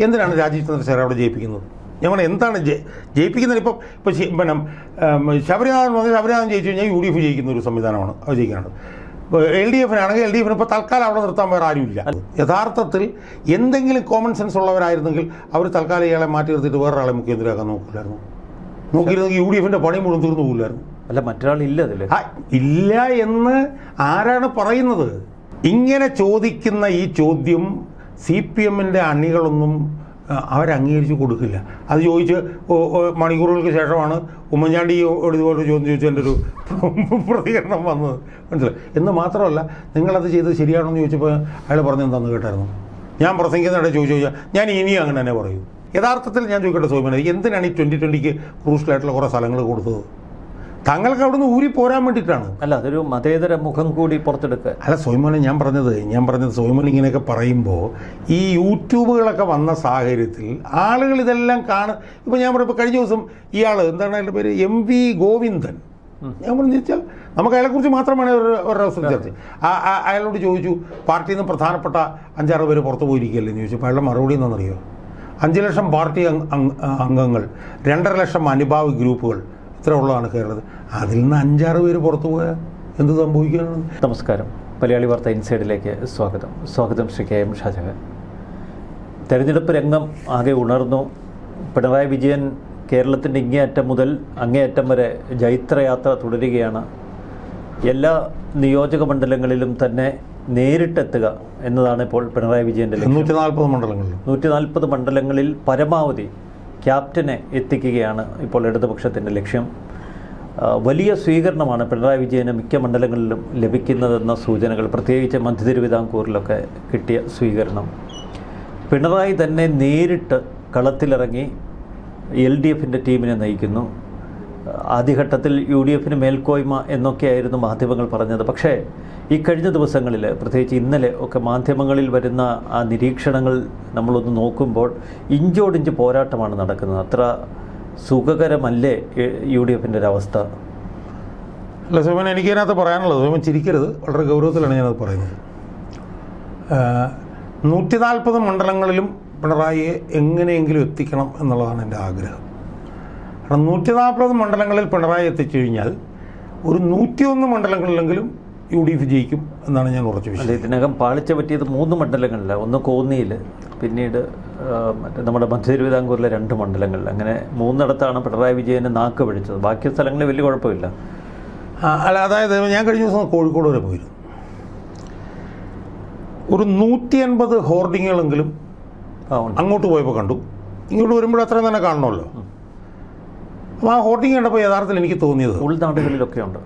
എന്തിനാണ് രാജീവ് ചന്ദ്രശേഖർ അവിടെ ജയിപ്പിക്കുന്നത്? ഞങ്ങൾ എന്താണ് ജയിപ്പിക്കുന്നത്? ഇപ്പം പിന്നെ ശബരിനാഥൻ വന്ന് ശബരിനാഥൻ ജയിച്ചു കഴിഞ്ഞാൽ UDF ജയിക്കുന്ന ഒരു സംവിധാനമാണ് അത് ജയിക്കാനുള്ളത്. ഇപ്പോൾ LDF LDF ഇപ്പോൾ തൽക്കാലം അവിടെ നിർത്താൻ വേറെ ആരുമില്ല. യഥാർത്ഥത്തിൽ എന്തെങ്കിലും കോമൺ സെൻസ് ഉള്ളവരായിരുന്നെങ്കിൽ അവർ തൽക്കാലം ഇയാളെ മാറ്റി നിർത്തിയിട്ട് വേറൊരാളെ മുഖ്യമന്ത്രിയാക്കാൻ നോക്കില്ലായിരുന്നു. നോക്കിയിരുന്നെങ്കിൽ UDF പണി മുഴുവൻ തീർന്നു പോകില്ലായിരുന്നു. അല്ല, മറ്റൊരാളില്ല അതിൽ. ഇല്ല എന്ന് ആരാണ് പറയുന്നത്? ഇങ്ങനെ ചോദിക്കുന്ന ഈ ചോദ്യം CPM അണികളൊന്നും അവരംഗീകരിച്ച് കൊടുക്കില്ല. അത് ചോദിച്ച് മണിക്കൂറുകൾക്ക് ശേഷമാണ് ഉമ്മൻചാണ്ടി ഇതുപോലെ ചോദ്യം ചോദിച്ചതിൻ്റെ ഒരു പ്രതികരണം വന്നത്, മനസ്സിലായി. എന്ന് മാത്രമല്ല, നിങ്ങളത് ചെയ്തത് ശരിയാണോ എന്ന് ചോദിച്ചപ്പോൾ അയാൾ പറഞ്ഞെന്താണെന്ന് കേട്ടായിരുന്നു. ഞാൻ പ്രസംഗിക്കുന്നിടെ ചോദിച്ചാൽ ഞാൻ ഇനിയും അങ്ങനെ തന്നെ പറയും. യഥാർത്ഥത്തിൽ ഞാൻ ചോദിക്കട്ടെ സോമന, എന്തിനാണ് ഈ 2020 ക്രൂഷ്യലായിട്ടുള്ള കുറേ സ്ഥലങ്ങൾ കൊടുത്തത്? തങ്ങൾക്ക് അവിടുന്ന് ഊരി പോരാൻ വേണ്ടിയിട്ടാണ്. അല്ല, അതൊരു മതേതര മുഖം കൂടി പുറത്തെടുക്കുക. അല്ല സോയ്മോനെ, ഞാൻ പറഞ്ഞത് സോയ്മോൻ ഇങ്ങനെയൊക്കെ പറയുമ്പോൾ ഈ യൂട്യൂബുകളൊക്കെ വന്ന സാഹചര്യത്തിൽ ആളുകൾ ഇതെല്ലാം ഇപ്പോൾ ഞാൻ പറയുമ്പോൾ കഴിഞ്ഞ ദിവസം ഇയാൾ എന്താണ് അയാളുടെ പേര്, MV ഗോവിന്ദൻ, ഞാൻ പറഞ്ഞു വെച്ചാൽ നമുക്ക് അയാളെക്കുറിച്ച് മാത്രമാണ് ഒരു അവസരം ചർച്ച. അയാളോട് ചോദിച്ചു പാർട്ടിയിൽ നിന്ന് പ്രധാനപ്പെട്ട 5-6 പേര് പുറത്തു പോയിരിക്കുകയല്ലേ എന്ന് ചോദിച്ചപ്പോൾ അയാളുടെ മറുപടി എന്താണെന്നറിയോ? 5 ലക്ഷം പാർട്ടി അംഗങ്ങൾ, 2.5 ലക്ഷം അനുഭാവി ഗ്രൂപ്പുകൾ, ഇത്ര ഉള്ളതാണ് കേരളത്തിൽ. അതിൽ നിന്ന് 5-6 പേര് പുറത്തു പോയാൽ എന്ത് സംഭവിക്കുകയാണ്? നമസ്കാരം, മലയാളി വാർത്ത ഇൻസൈഡിലേക്ക് സ്വാഗതം ശ്രീ KM ഷാജഹാൻ. തെരഞ്ഞെടുപ്പ് രംഗം ആകെ ഉണർന്നു. പിണറായി വിജയൻ കേരളത്തിൻ്റെ ഇങ്ങേയറ്റം മുതൽ അങ്ങേയറ്റം വരെ ജൈത്രയാത്ര തുടരുകയാണ്. എല്ലാ നിയോജക മണ്ഡലങ്ങളിലും തന്നെ നേരിട്ടെത്തുക എന്നതാണ് ഇപ്പോൾ പിണറായി വിജയൻ്റെ ലക്ഷ്യം. 140 മണ്ഡലങ്ങളിൽ പരമാവധി ക്യാപ്റ്റനെ എത്തിക്കുകയാണ് ഇപ്പോൾ ഇടതുപക്ഷത്തിൻ്റെ ലക്ഷ്യം. വലിയ സ്വീകരണമാണ് പിണറായി വിജയന് മിക്ക മണ്ഡലങ്ങളിലും ലഭിക്കുന്നതെന്ന സൂചനകൾ, പ്രത്യേകിച്ച് മധ്യ തിരുവിതാംകൂറിലൊക്കെ കിട്ടിയ സ്വീകരണം. പിണറായി തന്നെ നേരിട്ട് കളത്തിലിറങ്ങി LDF ടീമിനെ നയിക്കുന്നു. ആദ്യഘട്ടത്തിൽ UDF മേൽക്കോയ്മ എന്നൊക്കെയായിരുന്നു മാധ്യമങ്ങൾ പറഞ്ഞത്. പക്ഷേ ഈ കഴിഞ്ഞ ദിവസങ്ങളിൽ, പ്രത്യേകിച്ച് ഇന്നലെ ഒക്കെ മാധ്യമങ്ങളിൽ വരുന്ന ആ നിരീക്ഷണങ്ങൾ നമ്മളൊന്ന് നോക്കുമ്പോൾ ഇഞ്ചോടിഞ്ച് പോരാട്ടമാണ് നടക്കുന്നത്. അത്ര സുഖകരമല്ലേ UDF ഒരവസ്ഥ? അല്ല സോമൻ, എനിക്കതിനകത്ത് പറയാനുള്ളത്, സോമൻ ചിരിക്കരുത്, വളരെ ഗൗരവത്തിലാണ് ഞാനത് പറയുന്നത്. 140 മണ്ഡലങ്ങളിലും പിണറായിയെ എങ്ങനെയെങ്കിലും എത്തിക്കണം എന്നുള്ളതാണ് എൻ്റെ ആഗ്രഹം. കാരണം 140 മണ്ഡലങ്ങളിൽ പിണറായി എത്തിച്ചു കഴിഞ്ഞാൽ ഒരു 101 മണ്ഡലങ്ങളിലെങ്കിലും UDF ജയിക്കും എന്നാണ് ഞാൻ ഉറച്ചു വിശ്വസിക്കുന്നത്. ഇതിനകം പാളിച്ച പറ്റിയത് 3 മണ്ഡലങ്ങളില്ല. ഒന്ന് കോന്നിയിൽ, പിന്നീട് നമ്മുടെ മധ്യ തിരുവിതാംകൂറിലെ 2 മണ്ഡലങ്ങളിൽ. അങ്ങനെ 3 പിണറായി വിജയന് നാക്ക് പിടിച്ചത്. ബാക്കി സ്ഥലങ്ങളിൽ വലിയ കുഴപ്പമില്ല. അല്ല, അതായത് ഞാൻ കഴിഞ്ഞ ദിവസം കോഴിക്കോട് വരെ പോയിരുന്നു. ഒരു 180 ഹോർഡിങ്ങുകളെങ്കിലും അങ്ങോട്ട് പോയപ്പോൾ കണ്ടു. ഇങ്ങോട്ട് വരുമ്പോൾ അത്രയും തന്നെ കാണണമല്ലോ. അപ്പോൾ ആ ഹോർഡിങ് കണ്ടപ്പോൾ യഥാർത്ഥത്തിൽ എനിക്ക് തോന്നിയത് ഉൾനാടുകളിലൊക്കെ ഉണ്ട്.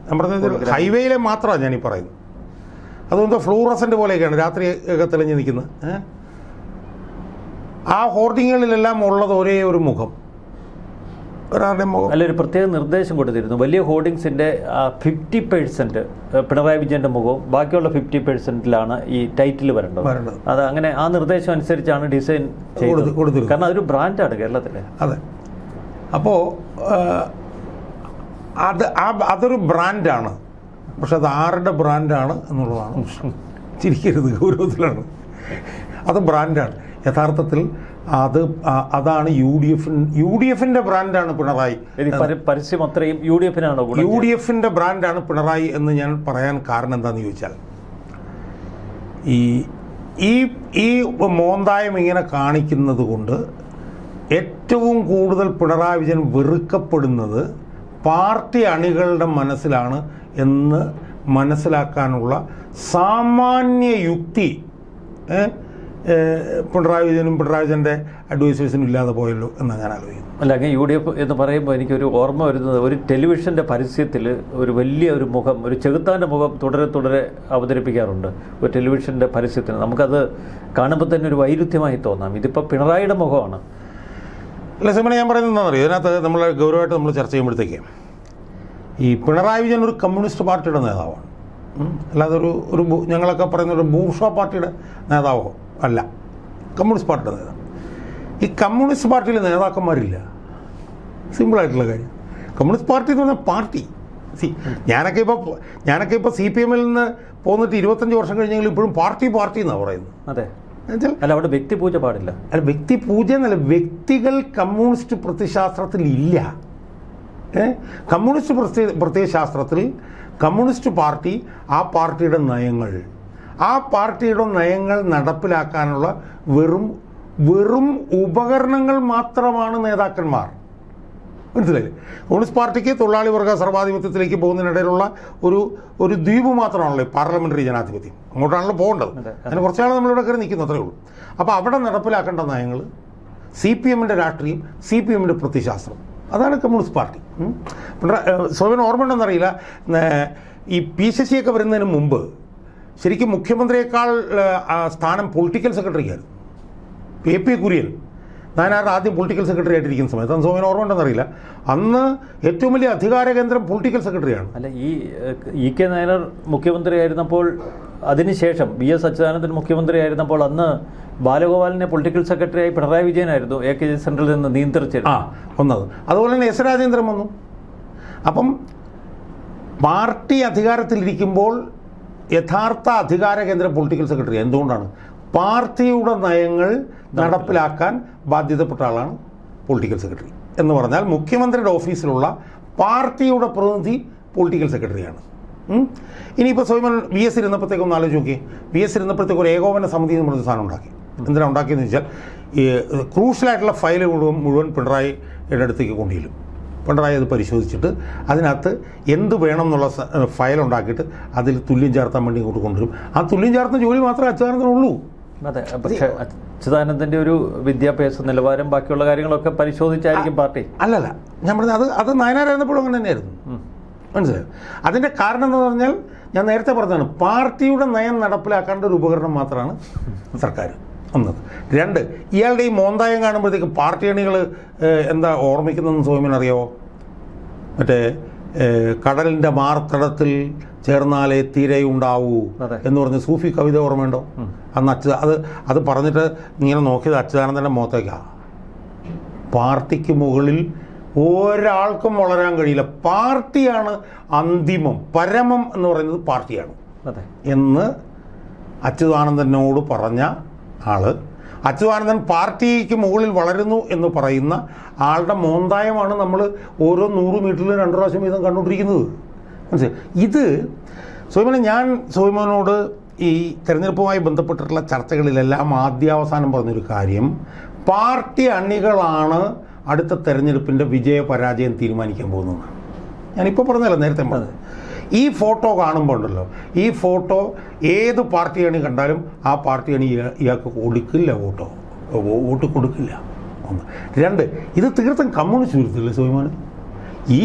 ഞാൻ പറഞ്ഞത് ഹൈവേയിലെ മാത്രമാണ് ഞാനീ പറയുന്നത്. അതുകൊണ്ട് ഫ്ലൂറസൻ്റ് പോലെയൊക്കെയാണ് രാത്രി ഒക്കെ തെളിഞ്ഞ് നിൽക്കുന്നത്. ആ ഹോർഡിങ്ങുകളിലെല്ലാം ഉള്ളത് ഒരേ ഒരു മുഖം, ഒരാളുടെ മുഖം. അല്ല, ഒരു പ്രത്യേക നിർദ്ദേശം കൊടുത്തിരുന്നു. വലിയ ഹോർഡിങ്സിൻ്റെ 50% പിണറായി വിജയൻ്റെ മുഖവും ബാക്കിയുള്ള 50%ലാണ് ഈ ടൈറ്റിൽ വരേണ്ടത്. അത് അങ്ങനെ ആ നിർദ്ദേശം അനുസരിച്ചാണ് ഡിസൈൻ ചെയ്തത്. കാരണം അതൊരു ബ്രാൻഡാണ് കേരളത്തിലെ. അതെ. അപ്പോൾ അതൊരു ബ്രാൻഡാണ്. പക്ഷെ അത് ആരുടെ ബ്രാൻഡാണ് എന്നുള്ളതാണ്. ചിരിക്കരുത്, ഗൗരവത്തിലാണ്. അത് ബ്രാൻഡാണ് യഥാർത്ഥത്തിൽ. അതാണ് UDF ബ്രാൻഡാണ് പിണറായി. പരസ്യം അത്രയും UDF ബ്രാൻഡാണ് പിണറായി എന്ന് ഞാൻ പറയാൻ കാരണം എന്താണെന്ന് ചോദിച്ചാൽ, ഈ മോന്തായം ഇങ്ങനെ കാണിക്കുന്നത് കൊണ്ട് ഏറ്റവും കൂടുതൽ പിണറായി വിജയൻ വെറുക്കപ്പെടുന്നത് പാർട്ടി അണികളുടെ മനസ്സിലാണ് എന്ന് മനസ്സിലാക്കാനുള്ള സാമാന്യ യുക്തി പിണറായി വിജയൻ്റെ അഡ്വൈസേഴ്സിനും ഇല്ലാതെ പോയല്ലോ എന്നാണ് ഞാൻ ആലോചിക്കുന്നത്. അല്ല, അങ്ങനെ UDF എന്ന് പറയുമ്പോൾ എനിക്കൊരു ഓർമ്മ വരുന്നത്, ഒരു ടെലിവിഷൻ്റെ പരസ്യത്തിൽ ഒരു വലിയ ഒരു മുഖം, ഒരു ചെകുത്താൻ്റെ മുഖം തുടരെ അവതരിപ്പിക്കാറുണ്ട് ഒരു ടെലിവിഷൻ്റെ പരസ്യത്തിന്. നമുക്കത് കാണുമ്പോൾ തന്നെ ഒരു വൈരുദ്ധ്യമായി തോന്നാം. ഇതിപ്പോൾ പിണറായിയുടെ മുഖമാണ്. അല്ല സോമന, ഞാൻ പറയുന്നത് എന്താണെന്നറിയോ? ഇതിനകത്ത് നമ്മൾ ഗൗരവമായിട്ട് നമ്മൾ ചർച്ച ചെയ്യുമ്പോഴത്തേക്ക് ഈ പിണറായി വിജയൻ ഒരു കമ്മ്യൂണിസ്റ്റ് പാർട്ടിയുടെ നേതാവാണ്. അല്ലാതെ ഒരു ഞങ്ങളൊക്കെ പറയുന്ന ഒരു ബൂർഷ്വാ പാർട്ടിയുടെ നേതാവോ അല്ല, കമ്മ്യൂണിസ്റ്റ് പാർട്ടിയുടെ നേതാവ്. ഈ കമ്മ്യൂണിസ്റ്റ് പാർട്ടിയിൽ നേതാക്കന്മാരില്ല. സിമ്പിളായിട്ടുള്ള കാര്യം. കമ്മ്യൂണിസ്റ്റ് പാർട്ടി എന്ന് പറഞ്ഞാൽ പാർട്ടി. ഞാനൊക്കെ ഇപ്പോൾ CPM നിന്ന് പോന്നിട്ട് 25 വർഷം കഴിഞ്ഞെങ്കിലും ഇപ്പോഴും പാർട്ടി എന്നാണ് പറയുന്നത്. അതെ, എന്നുവെച്ചാൽ അല്ല, അവിടെ വ്യക്തിപൂജ പാടില്ല. അല്ല, വ്യക്തിപൂജ എന്നല്ല, വ്യക്തികൾ കമ്മ്യൂണിസ്റ്റ് പ്രത്യയശാസ്ത്രത്തിൽ ഇല്ല. കമ്മ്യൂണിസ്റ്റ് പ്രത്യയശാസ്ത്രത്തിൽ കമ്മ്യൂണിസ്റ്റ് പാർട്ടി, ആ പാർട്ടിയുടെ നയങ്ങൾ നടപ്പിലാക്കാനുള്ള വെറും ഉപകരണങ്ങൾ മാത്രമാണ് നേതാക്കന്മാർ. മനസ്സിലായില്ലേ? കമ്മ്യൂണിസ്റ്റ് പാർട്ടിക്ക് തൊഴിലാളി വർഗ സർവാധിപത്യത്തിലേക്ക് പോകുന്നതിനിടയിലുള്ള ഒരു ദ്വീപ് മാത്രമാണല്ലോ പാർലമെന്ററി ജനാധിപത്യം. അങ്ങോട്ടാണല്ലോ പോകേണ്ടത്. അതിന് കുറച്ചാൾ നമ്മളിവിടെ കയറി നിൽക്കുന്നു, അത്രേ ഉള്ളൂ. അപ്പോൾ അവിടെ നടപ്പിലാക്കേണ്ട നയങ്ങൾ, CPM-ന്റെ രാഷ്ട്രീയം, CPM-ന്റെ പ്രത്യയശാസ്ത്രം, അതാണ് കമ്മ്യൂണിസ്റ്റ് പാർട്ടി. സ്വയം ഓർമ്മയുണ്ടെന്നറിയില്ല, ഈ പി ശശിയൊക്കെ വരുന്നതിന് മുമ്പ് ശരിക്കും മുഖ്യമന്ത്രിയേക്കാൾ സ്ഥാനം പൊളിറ്റിക്കൽ സെക്രട്ടറിക്കായിരുന്നു. AP കുര്യൻ നായനാർ ആദ്യം പൊളിറ്റിക്കൽ സെക്രട്ടറി ആയിട്ടിരിക്കുന്ന സമയത്ത്, അന്ന് സോമൻ ഓർമ്മ ഉണ്ടെന്നറിയില്ല, അന്ന് ഏറ്റവും വലിയ അധികാര കേന്ദ്രം പൊളിറ്റിക്കൽ സെക്രട്ടറിയാണ്. അല്ല, ഈ കെ നായനാർ മുഖ്യമന്ത്രിയായിരുന്നപ്പോൾ, അതിനുശേഷം VS അച്യുതാനന്ദൻ മുഖ്യമന്ത്രിയായിരുന്നപ്പോൾ അന്ന് ബാലഗോപാലിനെ പൊളിറ്റിക്കൽ സെക്രട്ടറിയായി പിണറായി വിജയനായിരുന്നു AKG സെൻട്രലിൽ നിന്ന് നിയന്ത്രിച്ചത്. ഒന്നത്. അതുപോലെ തന്നെ S രാജേന്ദ്രൻ വന്നു. അപ്പം പാർട്ടി അധികാരത്തിലിരിക്കുമ്പോൾ യഥാർത്ഥ അധികാര കേന്ദ്രം പൊളിറ്റിക്കൽ സെക്രട്ടറി. എന്തുകൊണ്ടാണ്? പാർട്ടിയുടെ നയങ്ങൾ നടപ്പിലാക്കാൻ ബാധ്യതപ്പെട്ട ആളാണ് പൊളിറ്റിക്കൽ സെക്രട്ടറി. എന്ന് പറഞ്ഞാൽ മുഖ്യമന്ത്രിയുടെ ഓഫീസിലുള്ള പാർട്ടിയുടെ പ്രതിനിധി പൊളിറ്റിക്കൽ സെക്രട്ടറിയാണ്. ഇനിയിപ്പോൾ സ്വയം VS ഇരുന്നപ്പോഴത്തേക്ക് ഒന്ന് ആലോചിച്ച് നോക്കി. VS ഇരുന്നപ്പോഴത്തേക്ക് ഒരു ഏകോപന സമിതി എന്ന് പറഞ്ഞ സാധനം ഉണ്ടാക്കി. എന്തിനാണ് ഉണ്ടാക്കിയെന്ന് വെച്ചാൽ, ഈ ക്രൂഷ്യലായിട്ടുള്ള ഫയൽ മുഴുവൻ പിണറായിയുടെ അടുത്തേക്ക് കൊണ്ടുചെല്ലും. പിണറായി അത് പരിശോധിച്ചിട്ട് അതിനകത്ത് എന്ത് വേണം എന്നുള്ള ഫയൽ ഉണ്ടാക്കിയിട്ട് അതിൽ തുല്യം ചേർത്താൻ വേണ്ടി ഇങ്ങോട്ട് കൊണ്ടുവരും. ആ തുല്യം ചേർത്ത ജോലി മാത്രമേ അച്യുതാനന്ദനുള്ളൂ. അതെ, പക്ഷേ അച്യുതാനന്ദൻ്റെ ഒരു വിദ്യാഭ്യാസ നിലവാരം, ബാക്കിയുള്ള കാര്യങ്ങളൊക്കെ പരിശോധിച്ചായിരിക്കും പാർട്ടി. അല്ലല്ല, ഞാൻ പറഞ്ഞത് അത് നായനാരായിരുന്നപ്പോഴും അങ്ങനെ തന്നെയായിരുന്നു. മനസ്സിലായോ? അതിൻ്റെ കാരണം എന്ന് പറഞ്ഞാൽ, ഞാൻ നേരത്തെ പറഞ്ഞതാണ്, പാർട്ടിയുടെ നയം നടപ്പിലാക്കേണ്ട ഒരു ഉപകരണം മാത്രമാണ് സർക്കാർ. ഒന്നത്. രണ്ട്, ഇയാളുടെ ഈ മോന്തായം കാണുമ്പോഴത്തേക്ക് പാർട്ടി അണികൾ എന്താ ഓർമ്മിക്കുന്നതെന്ന് സ്വയമിനറിയാവോ? മറ്റേ കടലിൻ്റെ മാർത്തടത്തിൽ ചേർന്നാലേ തീരയുണ്ടാവൂ എന്ന് പറഞ്ഞ് സൂഫി കവിത ഓർമ്മയുണ്ടോ? അന്ന് അത് പറഞ്ഞിട്ട് ഇങ്ങനെ നോക്കിയത് അച്യുതാനന്ദൻ്റെ മുഖത്തേക്കാണ്. പാർട്ടിക്ക് മുകളിൽ ഒരാൾക്കും വളരാൻ കഴിയില്ല, പാർട്ടിയാണ് അന്തിമം, പരമം എന്ന് പറയുന്നത് പാർട്ടിയാണ് എന്ന് അച്യുതാനന്ദനോട് പറഞ്ഞ ആള്. അച്യുതാനന്ദൻ പാർട്ടിക്ക് മുകളിൽ വളരുന്നു എന്ന് പറയുന്ന ആളുടെ മോന്തായമാണ് നമ്മൾ ഓരോ 100 മീറ്ററിൽ 2 പ്രാവശ്യം വീതം കണ്ടുകൊണ്ടിരിക്കുന്നത്. മനസ്സിലായി? ഇത് ഞാൻ സോയ്മോനോട് ഈ തെരഞ്ഞെടുപ്പുമായി ബന്ധപ്പെട്ടിട്ടുള്ള ചർച്ചകളിലെല്ലാം ആദ്യാവസാനം പറഞ്ഞൊരു കാര്യം, പാർട്ടി അണികളാണ് അടുത്ത തെരഞ്ഞെടുപ്പിൻ്റെ വിജയപരാജയം തീരുമാനിക്കാൻ പോകുന്നതാണ്. ഞാനിപ്പോൾ പറഞ്ഞല്ലോ, നേരത്തെ പറഞ്ഞത്. ഈ ഫോട്ടോ കാണുമ്പോൾ ഉണ്ടല്ലോ, ഈ ഫോട്ടോ ഏത് പാർട്ടി അണി കണ്ടാലും ആ പാർട്ടി അണി ഇയാൾക്ക് കൊടുക്കില്ല, വോട്ട് കൊടുക്കില്ല. ഒന്ന്. രണ്ട്, ഇത് തീർത്തും കമ്മ്യൂണിസ്റ്റ് വിരുദ്ധല്ലേ സോയ്മോന്? ഈ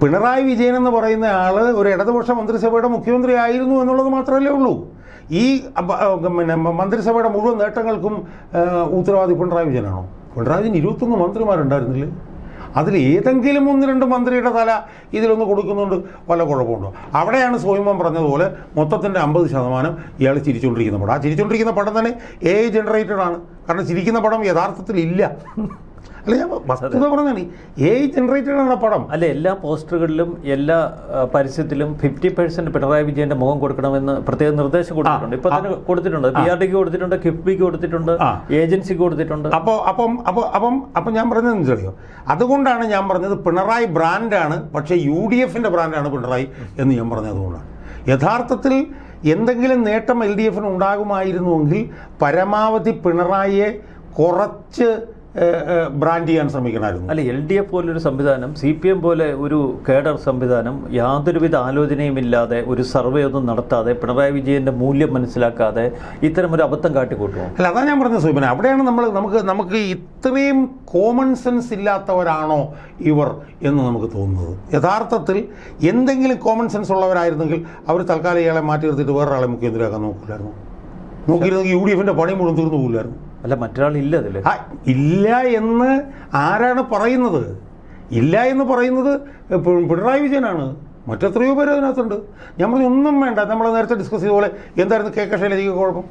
പിണറായി വിജയൻ എന്ന് പറയുന്ന ആൾ ഒരു ഇടതുപക്ഷ മന്ത്രിസഭയുടെ മുഖ്യമന്ത്രി ആയിരുന്നു എന്നുള്ളത് മാത്രമല്ലേ ഉള്ളൂ. ഈ മന്ത്രിസഭയുടെ മുഴുവൻ നേട്ടങ്ങൾക്കും ഉത്തരവാദി പിണറായി വിജയനാണോ? പിണറായി വിജയൻ 21 മന്ത്രിമാരുണ്ടായിരുന്നില്ലേ? അതിൽ ഏതെങ്കിലും 1-2 മന്ത്രിയുടെ തല ഇതിലൊന്ന് കൊടുക്കുന്നുണ്ട്, വല്ല കുഴപ്പമുണ്ടോ? അവിടെയാണ് സോയ്മോൻ പറഞ്ഞതുപോലെ മൊത്തത്തിൻ്റെ 50% ഇയാൾ ചിരിച്ചുകൊണ്ടിരിക്കുന്ന പടം. ആ ചിരിച്ചുകൊണ്ടിരിക്കുന്ന പടം തന്നെ AI ജനറേറ്റഡ് ആണ്. കാരണം ചിരിക്കുന്ന പടം യഥാർത്ഥത്തിൽ ഇല്ല. അല്ല, ഞാൻ വസ്തുത പറഞ്ഞാണ്, AI ജനറേറ്റഡ് ആണ് പടം. അല്ല, എല്ലാ പോസ്റ്ററുകളിലും എല്ലാ പരസ്യത്തിലും 50% പിണറായി വിജയന്റെ മുഖം കൊടുക്കണമെന്ന് പ്രത്യേക നിർദ്ദേശം കൊടുത്തിട്ടുണ്ട്. ഇപ്പൊ തന്നെ കൊടുത്തിട്ടുണ്ട്. PRDക്ക് കൊടുത്തിട്ടുണ്ട്, കിഫ്ബിക്ക് കൊടുത്തിട്ടുണ്ട്, ഏജൻസിക്ക് കൊടുത്തിട്ടുണ്ട്. അപ്പം ഞാൻ പറഞ്ഞത് മനസ്സിലായോ? അതുകൊണ്ടാണ് ഞാൻ പറഞ്ഞത് പിണറായി ബ്രാൻഡാണ്, പക്ഷേ UDFന്റെ ബ്രാൻഡാണ് പിണറായി എന്ന് ഞാൻ പറഞ്ഞത്. അതുകൊണ്ടാണ് യഥാർത്ഥത്തിൽ എന്തെങ്കിലും നേട്ടം LDFന് ഉണ്ടാകുമായിരുന്നുവെങ്കിൽ പരമാവധി പിണറായിയെ കുറച്ച് ബ്രാൻഡ് ചെയ്യാൻ ശ്രമിക്കണമായിരുന്നു. അല്ല, LDF പോലൊരു സംവിധാനം, CPM പോലെ ഒരു കേഡർ സംവിധാനം യാതൊരുവിധ ആലോചനയും ഇല്ലാതെ, ഒരു സർവേ ഒന്നും നടത്താതെ, പിണറായി വിജയന്റെ മൂല്യം മനസ്സിലാക്കാതെ ഇത്തരമൊരു അബദ്ധം കാട്ടിക്കൂട്ടുമോ? അല്ല, അതാണ് ഞാൻ പറഞ്ഞത് സൂപന. അവിടെയാണ് നമുക്ക് ഇത്രയും കോമൺ സെൻസ് ഇല്ലാത്തവരാണോ ഇവർ എന്ന് നമുക്ക് തോന്നുന്നത്. യഥാർത്ഥത്തിൽ എന്തെങ്കിലും കോമൺ സെൻസ് ഉള്ളവരായിരുന്നെങ്കിൽ അവർ തൽക്കാലം ഇയാളെ മാറ്റി നിർത്തിയിട്ട് വേറൊരാളെ മുഖ്യമന്ത്രിയാക്കാൻ നോക്കില്ലായിരുന്നു. നോക്കിയിരുന്നെങ്കിൽ UDFന്റെ പണി മുഴുവൻ തീർന്നു പോകില്ലായിരുന്നു. അല്ല, മറ്റൊരാളില്ല അതിൽ. ഇല്ല എന്ന് ആരാണ് പറയുന്നത്? ഇല്ല എന്ന് പറയുന്നത് പിണറായി വിജയനാണ്. മറ്റെത്രയോ പേര് അതിനകത്തുണ്ട്. ഞാൻ പറഞ്ഞു ഒന്നും വേണ്ട, നമ്മൾ നേരത്തെ ഡിസ്കസ് ചെയ്ത പോലെ എന്തായിരുന്നു KK ശൈലജയ്ക്ക് കുഴപ്പം?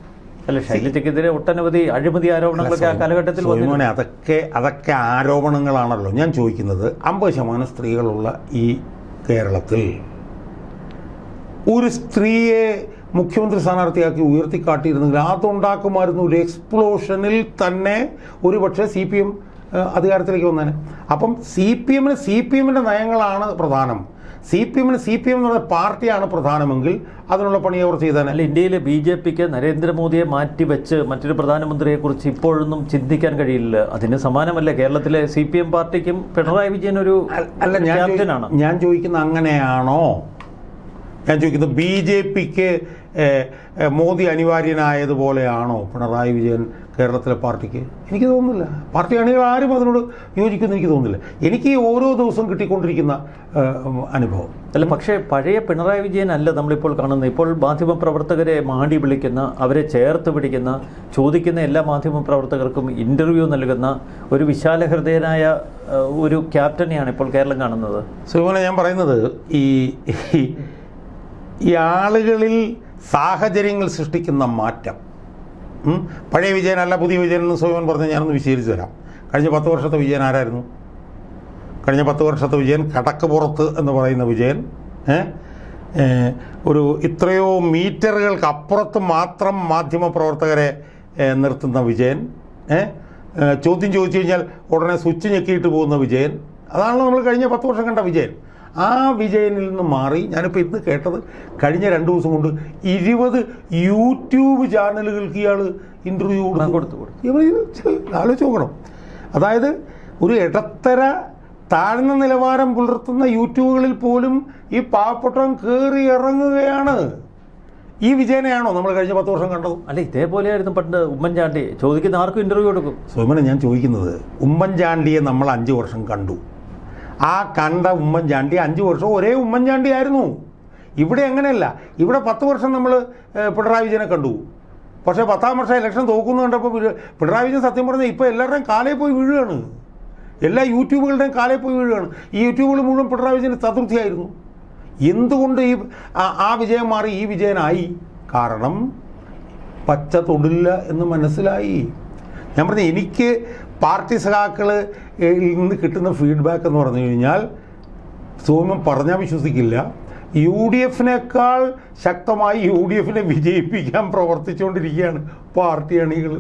അല്ല, ശൈലജയ്ക്കെതിരെ ഒട്ടനവധി അഴിമതി ആരോപണങ്ങളൊക്കെ ആ കാലഘട്ടത്തിൽ മോനെ അതൊക്കെ ആരോപണങ്ങളാണല്ലോ. ഞാൻ ചോദിക്കുന്നത്, 50% സ്ത്രീകളുള്ള ഈ കേരളത്തിൽ ഒരു സ്ത്രീയെ മുഖ്യമന്ത്രി സ്ഥാനാർത്ഥിയാക്കി ഉയർത്തിക്കാട്ടിയിരുന്നെങ്കിൽ അതുണ്ടാക്കുമായിരുന്നു ഒരു എക്സ്പ്ലോഷനിൽ തന്നെ ഒരുപക്ഷെ CPM അധികാരത്തിലേക്ക് വന്നേനെ. അപ്പം CPMന്റെ നയങ്ങളാണ് പ്രധാനം. CPM എന്നുള്ള പാർട്ടിയാണ് പ്രധാനമെങ്കിൽ അതിനുള്ള പണി അവർ ചെയ്തേനെ. അല്ല, ഇന്ത്യയിലെ BJPക്ക് നരേന്ദ്രമോദിയെ മാറ്റിവെച്ച് മറ്റൊരു പ്രധാനമന്ത്രിയെക്കുറിച്ച് ഇപ്പോഴൊന്നും ചിന്തിക്കാൻ കഴിയില്ല. അതിന് സമാനമല്ലേ കേരളത്തിലെ CPM പാർട്ടിക്കും പിണറായി വിജയൻ ഒരു ക്യാപ്റ്റനാണ്. ഞാൻ ചോദിക്കുന്ന അങ്ങനെയാണോ? ഞാൻ ചോദിക്കുന്നത് BJPക്ക് മോദി അനിവാര്യനായതുപോലെയാണോ പിണറായി വിജയൻ കേരളത്തിലെ പാർട്ടിക്ക്? എനിക്ക് തോന്നുന്നില്ല. പാർട്ടി അണികൾ ആരും അതിനോട് യോജിക്കുമെന്ന് എനിക്ക് തോന്നുന്നില്ല. എനിക്ക് ഓരോ ദിവസവും കിട്ടിക്കൊണ്ടിരിക്കുന്ന അനുഭവം അല്ല. പക്ഷേ പഴയ പിണറായി വിജയൻ അല്ല നമ്മളിപ്പോൾ കാണുന്നത്. ഇപ്പോൾ മാധ്യമപ്രവർത്തകരെ മാടി വിളിക്കുന്ന, അവരെ ചേർത്ത് പിടിക്കുന്ന, ചോദിക്കുന്ന എല്ലാ മാധ്യമപ്രവർത്തകർക്കും ഇൻ്റർവ്യൂ നൽകുന്ന ഒരു വിശാല ഹൃദയനായ ഒരു ക്യാപ്റ്റനെയാണ് ഇപ്പോൾ കേരളം കാണുന്നത്. സുമന, ഞാൻ പറയുന്നത് ഈ ആളുകളിൽ സാഹചര്യങ്ങൾ സൃഷ്ടിക്കുന്ന മാറ്റം, പഴയ വിജയനല്ല പുതിയ വിജയൻ എന്ന് സ്വയം പറഞ്ഞ് ഞാനൊന്ന് വിശദീകരിച്ച് തരാം. കഴിഞ്ഞ 10 വർഷത്തെ വിജയൻ ആരായിരുന്നു? കഴിഞ്ഞ 10 വർഷത്തെ വിജയൻ കടക്ക് പുറത്ത് എന്ന് പറയുന്ന വിജയൻ, ഒരു ഇത്രയോ മീറ്ററുകൾക്ക് അപ്പുറത്ത് മാത്രം മാധ്യമപ്രവർത്തകരെ നിർത്തുന്ന വിജയൻ, ചോദ്യം ചോദിച്ചു കഴിഞ്ഞാൽ ഉടനെ സ്വിച്ച് ഞെക്കിയിട്ട് പോകുന്ന വിജയൻ, അതാണല്ലോ നമ്മൾ കഴിഞ്ഞ 10 വർഷം കണ്ട വിജയൻ. ആ വിജയനിൽ നിന്ന് മാറി ഞാനിപ്പോൾ ഇന്ന് കേട്ടത് കഴിഞ്ഞ 2 ദിവസം കൊണ്ട് 20 യൂട്യൂബ് ചാനലുകൾക്ക് ഇയാൾ ഇൻ്റർവ്യൂ കൊടുത്തു. ആലോചിച്ച് നോക്കണം. അതായത് ഒരു ഇടത്തര താഴ്ന്ന നിലവാരം പുലർത്തുന്ന യൂട്യൂബുകളിൽ പോലും ഈ പാവപ്പെട്ടവൻ കയറി ഇറങ്ങുകയാണ്. ഈ വിജയനെയാണോ നമ്മൾ കഴിഞ്ഞ 10 വർഷം കണ്ടത്? അല്ല, ഇതേപോലെയായിരുന്നു പണ്ട് ഉമ്മൻചാണ്ടി. ചോദിക്കുന്ന ആർക്കും ഇൻ്റർവ്യൂ കൊടുക്കും. സോമന, ഞാൻ ചോദിക്കുന്നത്, ഉമ്മൻചാണ്ടിയെ നമ്മൾ 5 വർഷം കണ്ടു. ആ കണ്ട ഉമ്മൻചാണ്ടി 5 വർഷം ഒരേ ഉമ്മൻചാണ്ടി ആയിരുന്നു. ഇവിടെ അങ്ങനെയല്ല. ഇവിടെ 10 വർഷം നമ്മൾ പിണറായി വിജയനെ കണ്ടു. പക്ഷേ 10ാം വർഷം ഇലക്ഷൻ തോക്കുന്നു കണ്ടപ്പോൾ പിണറായി വിജയൻ സത്യം പറഞ്ഞാൽ ഇപ്പോൾ എല്ലാവരുടെയും കാലേ പോയി വീഴുകയാണ്. എല്ലാ യൂട്യൂബുകളുടെയും കാലേ പോയി വീഴുകയാണ്. ഈ യൂട്യൂബുകൾ മുഴുവൻ പിണറായി വിജയന് ചതുർത്ഥിയായിരുന്നു. എന്തുകൊണ്ട് ആ വിജയം മാറി ഈ വിജയനായി? കാരണം പച്ച തൊടില്ല എന്ന് മനസ്സിലായി. ഞാൻ പറഞ്ഞു, എനിക്ക് പാർട്ടി സഖാക്കളിൽ നിന്ന് കിട്ടുന്ന ഫീഡ്ബാക്ക് എന്ന് പറഞ്ഞു കഴിഞ്ഞാൽ, സോമൻ പറഞ്ഞാൽ വിശ്വസിക്കില്ല, UDFനേക്കാൾ ശക്തമായി UDFനെ വിജയിപ്പിക്കാൻ പ്രവർത്തിച്ചുകൊണ്ടിരിക്കുകയാണ് പാർട്ടി അണികൾ.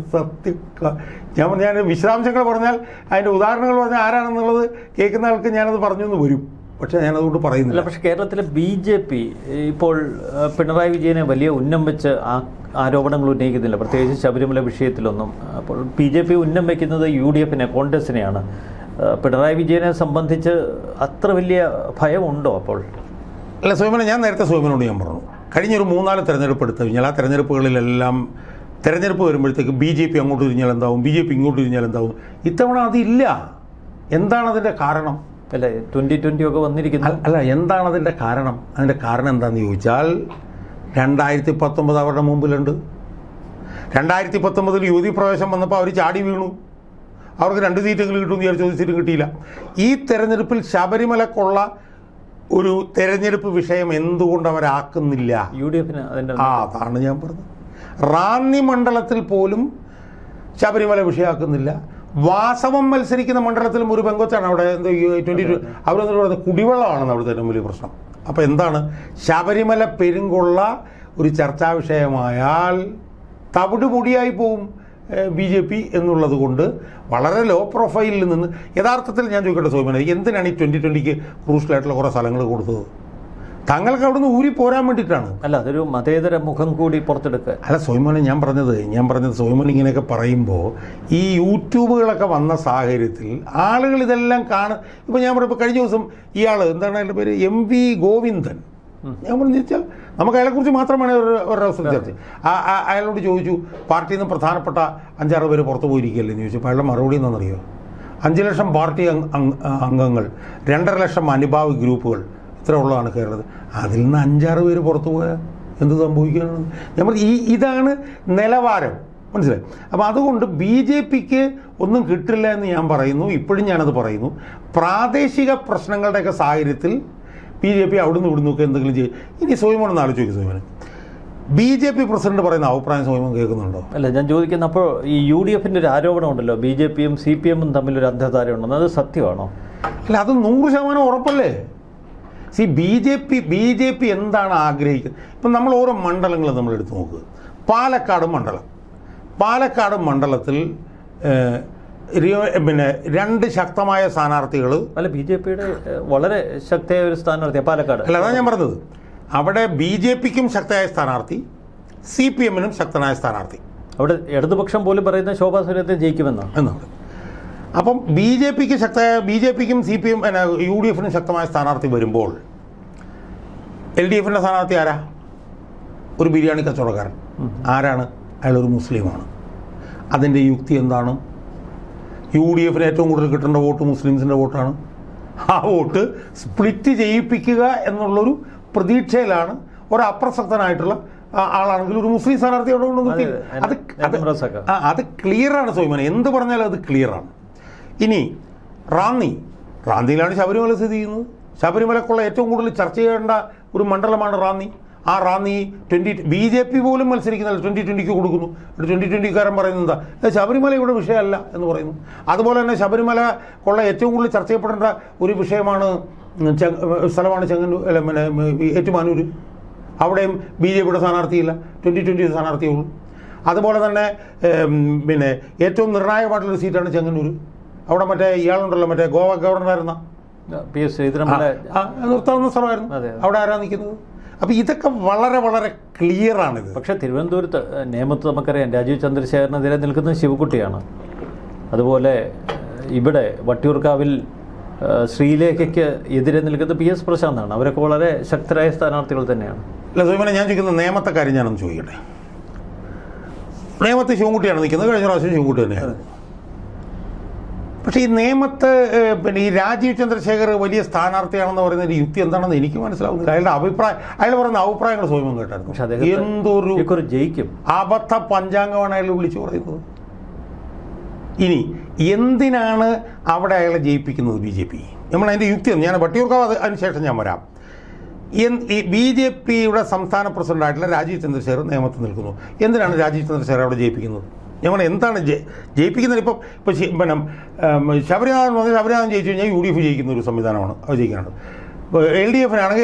ഞാൻ വിശദാംശങ്ങൾ പറഞ്ഞാൽ, അതിൻ്റെ ഉദാഹരണങ്ങൾ പറഞ്ഞാൽ ആരാണെന്നുള്ളത് കേൾക്കുന്ന ആൾക്ക് ഞാനത് പറഞ്ഞു എന്ന് വരും. പക്ഷേ ഞാനതുകൊണ്ട് പറയുന്നില്ല. പക്ഷേ കേരളത്തിലെ BJP ഇപ്പോൾ പിണറായി വിജയനെ വലിയ ഉന്നം വെച്ച് ആരോപണങ്ങൾ ഉന്നയിക്കുന്നില്ല, പ്രത്യേകിച്ച് ശബരിമല വിഷയത്തിലൊന്നും. അപ്പോൾ BJP ഉന്നം വയ്ക്കുന്നത് UDFനെ, കോൺഗ്രസിനെയാണ്. പിണറായി വിജയനെ സംബന്ധിച്ച് അത്ര വലിയ ഭയമുണ്ടോ അപ്പോൾ? അല്ല സോമന, ഞാൻ നേരത്തെ സോമനോട് ഞാൻ പറഞ്ഞു, കഴിഞ്ഞൊരു 3-4 തെരഞ്ഞെടുപ്പ് എടുത്തു കഴിഞ്ഞാൽ ആ തെരഞ്ഞെടുപ്പുകളിലെല്ലാം തെരഞ്ഞെടുപ്പ് വരുമ്പോഴത്തേക്ക് BJP അങ്ങോട്ട് തിരിഞ്ഞാൽ എന്താവും, BJP ഇങ്ങോട്ട് തിരിഞ്ഞാൽ എന്താവും. ഇത്തവണ അതില്ല. എന്താണ് അതിൻ്റെ കാരണം? അല്ല, 2020 ഒക്കെ വന്നിരിക്കുന്നു. അല്ല, എന്താണ് അതിൻ്റെ കാരണം? അതിൻ്റെ കാരണം എന്താണെന്ന് ചോദിച്ചാൽ, 2019 അവരുടെ മുമ്പിലുണ്ട്. 2019 യുവതി പ്രവേശം വന്നപ്പോൾ അവർ ചാടി വീണു. അവർക്ക് 2 സീറ്റെങ്കിലും കിട്ടുമെന്ന് വിചാരിച്ചു, 1 സീറ്റും കിട്ടിയില്ല. ഈ തെരഞ്ഞെടുപ്പിൽ ശബരിമലക്കുള്ള ഒരു തെരഞ്ഞെടുപ്പ് വിഷയം എന്തുകൊണ്ട് അവരാക്കുന്നില്ല? UDFന് അതാണ് ഞാൻ പറഞ്ഞത്. റാന്നി മണ്ഡലത്തിൽ പോലും ശബരിമല വിഷയമാക്കുന്നില്ല. വാസവം മത്സരിക്കുന്ന മണ്ഡലത്തിലും ഒരു പെങ്കൊച്ചാണ് അവിടെ എന്തോ 22 അവരെന്താ പറയുന്നത്, കുടിവെള്ളമാണെന്ന് അവിടുത്തെ ഏറ്റവും വലിയ പ്രശ്നം. അപ്പോൾ എന്താണ്, ശബരിമല പെരുങ്കൊള്ള ഒരു ചർച്ചാ വിഷയമായാൽ തവിട് പൊടിയായി പോവും BJP എന്നുള്ളത് കൊണ്ട് വളരെ ലോ പ്രൊഫൈലിൽ നിന്ന് യഥാർത്ഥത്തിൽ ഞാൻ ചോദിക്കട്ടെ സോമന, എന്തിനാണ് ഈ 2020 ക്രൂഷ്യലായിട്ടുള്ള കുറേ സ്ഥലങ്ങൾ കൊടുത്തത്? തങ്ങൾക്ക് അവിടുന്ന് ഊരി പോരാൻ വേണ്ടിയിട്ടാണ്. അല്ല, അതൊരു മതേതര മുഖം കൂടി പുറത്തെടുക്കുക. അല്ല സോമനെ, ഞാൻ പറഞ്ഞത് സോമൻ ഇങ്ങനെയൊക്കെ പറയുമ്പോൾ ഈ യൂട്യൂബുകളൊക്കെ വന്ന സാഹചര്യത്തിൽ ആളുകൾ ഇതെല്ലാം ഇപ്പോൾ ഞാൻ പറയുമ്പോൾ കഴിഞ്ഞ ദിവസം ഇയാൾ എന്താണ് അയാളുടെ പേര്, MV ഗോവിന്ദൻ, ഞാൻ പറഞ്ഞു വെച്ചാൽ നമുക്ക് അയാളെക്കുറിച്ച് മാത്രമാണ് ഒരു അവസരം ചർച്ച. അയാളോട് ചോദിച്ചു, പാർട്ടിയിൽ നിന്ന് പ്രധാനപ്പെട്ട 5-6 പേര് പുറത്തു പോയിരിക്കുകയല്ലേ എന്ന് ചോദിച്ചപ്പോൾ അയാളുടെ മറുപടി എന്താണെന്നറിയോ? 5 ലക്ഷം പാർട്ടി അംഗങ്ങൾ, 2.5 ലക്ഷം അനുഭാവി ഗ്രൂപ്പുകൾ, ഇത്ര ഉള്ളതാണ് കേരളത്തിൽ. അതിൽ നിന്ന് 5-6 പേര് പുറത്തു പോയാൽ എന്ത് സംഭവിക്കാനാണ്? ഞാൻ പറഞ്ഞു, ഇതാണ് നിലവാരം, മനസ്സിലായി? അപ്പോൾ അതുകൊണ്ട് BJPക്ക് ഒന്നും കിട്ടില്ല എന്ന് ഞാൻ പറയുന്നു. ഇപ്പോഴും ഞാനത് പറയുന്നു. പ്രാദേശിക പ്രശ്നങ്ങളുടെയൊക്കെ സാഹചര്യത്തിൽ BJP അവിടുന്ന് ഇവിടുന്നൊക്കെ എന്തെങ്കിലും ചെയ്യും. ഇനി സ്വയമോണെന്ന് ആലോചിക്കും. സ്വയമന് BJP പ്രസിഡന്റ് പറയുന്ന അഭിപ്രായം സ്വയം കേൾക്കുന്നുണ്ടോ? അല്ല, ഞാൻ ചോദിക്കുന്നത്, അപ്പോൾ ഈ UDFൻ്റെ ഒരു ആരോപണം ഉണ്ടല്ലോ, BJPയും CPM തമ്മിലൊരു അന്ധധാര ഉണ്ടെന്ന്, അത് സത്യമാണോ? അല്ല, അത് 100% ഉറപ്പല്ലേ? ബി ജെ പി എന്താണ് ആഗ്രഹിക്കുന്നത്? ഇപ്പം നമ്മൾ ഓരോ മണ്ഡലങ്ങൾ നമ്മൾ എടുത്ത് നോക്കുക. പാലക്കാട് മണ്ഡലത്തിൽ പിന്നെ 2 ശക്തമായ സ്ഥാനാർത്ഥികൾ. അല്ല, ബി ജെ പിയുടെ വളരെ ശക്തിയായ ഒരു സ്ഥാനാർത്ഥിയാണ് പാലക്കാട്. അല്ല, അതാണ് ഞാൻ പറഞ്ഞത്. അവിടെ ബി ജെ പിക്കും ശക്തമായ സ്ഥാനാർത്ഥി, CPM ശക്തനായ സ്ഥാനാർത്ഥി. അവിടെ ഇടതുപക്ഷം പോലും പറയുന്ന ശോഭാ സുരേന്ദ്രൻ ജയിക്കുമെന്നാണ്. അപ്പം ബി ജെ പിക്കും CPM UDF ശക്തമായ സ്ഥാനാർത്ഥി വരുമ്പോൾ LDF സ്ഥാനാർത്ഥി ആരാ? ഒരു ബിരിയാണി കച്ചവടക്കാരൻ. ആരാണ്? അയാളൊരു മുസ്ലിമാണ്. അതിൻ്റെ യുക്തി എന്താണ്? UDF ഏറ്റവും കൂടുതൽ കിട്ടേണ്ട വോട്ട് മുസ്ലിംസിൻ്റെ വോട്ടാണ്. ആ വോട്ട് സ്പ്ലിറ്റ് ചെയ്യിപ്പിക്കുക എന്നുള്ളൊരു പ്രതീക്ഷയിലാണ് ഒരു അപ്രസക്തനായിട്ടുള്ള ആളാണെങ്കിൽ ഒരു മുസ്ലിം സ്ഥാനാർത്ഥി അവിടെ കൊണ്ടുവന്ന് അത് ക്ലിയറാണ്. സോയ്മോനെ എന്ത് പറഞ്ഞാലും അത് ക്ലിയറാണ്. ഇനി റാന്നിയിലാണ് ശബരിമല സ്ഥിതി ചെയ്യുന്നത്. ശബരിമലക്കുള്ള ഏറ്റവും കൂടുതൽ ചർച്ച ചെയ്യേണ്ട ഒരു മണ്ഡലമാണ് റാന്നി. ആ റാന്നി BJP പോലും മത്സരിക്കുന്നില്ല, 2020 കൊടുക്കുന്നു. 2020 പറയുന്നത് എന്താ? ശബരിമല ഇവിടെ വിഷയമല്ല എന്ന് പറയുന്നു. അതുപോലെ തന്നെ ശബരിമല കൊള്ള ഏറ്റവും കൂടുതൽ ചർച്ച ചെയ്യപ്പെടേണ്ട ഒരു വിഷയമാണ് സ്ഥലമാണ് ഏറ്റുമാനൂർ. അവിടെയും BJPയുടെ സ്ഥാനാർത്ഥിയില്ല, 2020 സ്ഥാനാർത്ഥിയുള്ളൂ. അതുപോലെ തന്നെ പിന്നെ ഏറ്റവും നിർണായകമായിട്ടുള്ളൊരു സീറ്റാണ് ചെങ്ങന്നൂർ. അവിടെ ഇയാളുണ്ടല്ലോ, ഗോവ ഗവർണറായിരുന്ന PS ശ്രീധരൻപിള്ള നിർത്താവുന്ന സ്ഥലമായിരുന്നു. അവിടെ ആരാ നിൽക്കുന്നത്? അപ്പോൾ ഇതൊക്കെ വളരെ വളരെ ക്ലിയറാണിത്. പക്ഷേ തിരുവനന്തപുരത്ത് നേമത്ത് നമുക്കറിയാം രാജീവ് ചന്ദ്രശേഖരനെതിരെ നിൽക്കുന്നത് ശിവകുട്ടിയാണ്. അതുപോലെ ഇവിടെ വട്ടിയൂർക്കാവിൽ ശ്രീലേഖയ്ക്ക് എതിരെ നിൽക്കുന്നത് PS പ്രശാന്താണ്. അവരൊക്കെ വളരെ ശക്തരായ സ്ഥാനാർത്ഥികൾ തന്നെയാണ്. അല്ല സോയ്മനെ, ഞാൻ ചോദിക്കുന്നത് നേമത്തെ കാര്യം ഞാനൊന്ന് ചോദിക്കട്ടെ. നേമത്ത് ശിവൻകുട്ടിയാണ് നിൽക്കുന്നത്. കഴിഞ്ഞ പ്രാവശ്യം ശിവൻകുട്ടി തന്നെയാണ്. പക്ഷേ ഈ നേമത്ത് ഈ രാജീവ് ചന്ദ്രശേഖർ വലിയ സ്ഥാനാർത്ഥിയാണെന്ന് പറയുന്നതിൻ്റെ യുക്തി എന്താണെന്ന് എനിക്ക് മനസ്സിലാവുന്നില്ല. അയാൾ പറയുന്ന അഭിപ്രായങ്ങൾ സ്വയം കേട്ടായിരുന്നു. എന്തൊരു ജയിക്കും അബദ്ധ പഞ്ചാംഗമാണ് അയാൾ വിളിച്ചു പറയുന്നത്. ഇനി എന്തിനാണ് അവിടെ അയാളെ ജയിപ്പിക്കുന്നത് BJP? നമ്മൾ അതിൻ്റെ യുക്തി ഞാൻ വട്ടിയൂർക്കാവ് അതിനുശേഷം ഞാൻ വരാം. ഈ BJPയുടെ സംസ്ഥാന പ്രസിഡന്റായിട്ടുള്ള രാജീവ് ചന്ദ്രശേഖർ നേമത്ത് നിൽക്കുന്നു. എന്തിനാണ് രാജീവ് ചന്ദ്രശേഖർ അവിടെ ജയിപ്പിക്കുന്നത്? ഞങ്ങൾ എന്താണ് ജയിപ്പിക്കുന്നത്? ഇപ്പം പിന്നെ ശബരിനാഥൻ ജയിച്ചു കഴിഞ്ഞാൽ UDF ജയിക്കുന്ന ഒരു സംവിധാനമാണ് അത് ജയിക്കാനുള്ളത്. LDF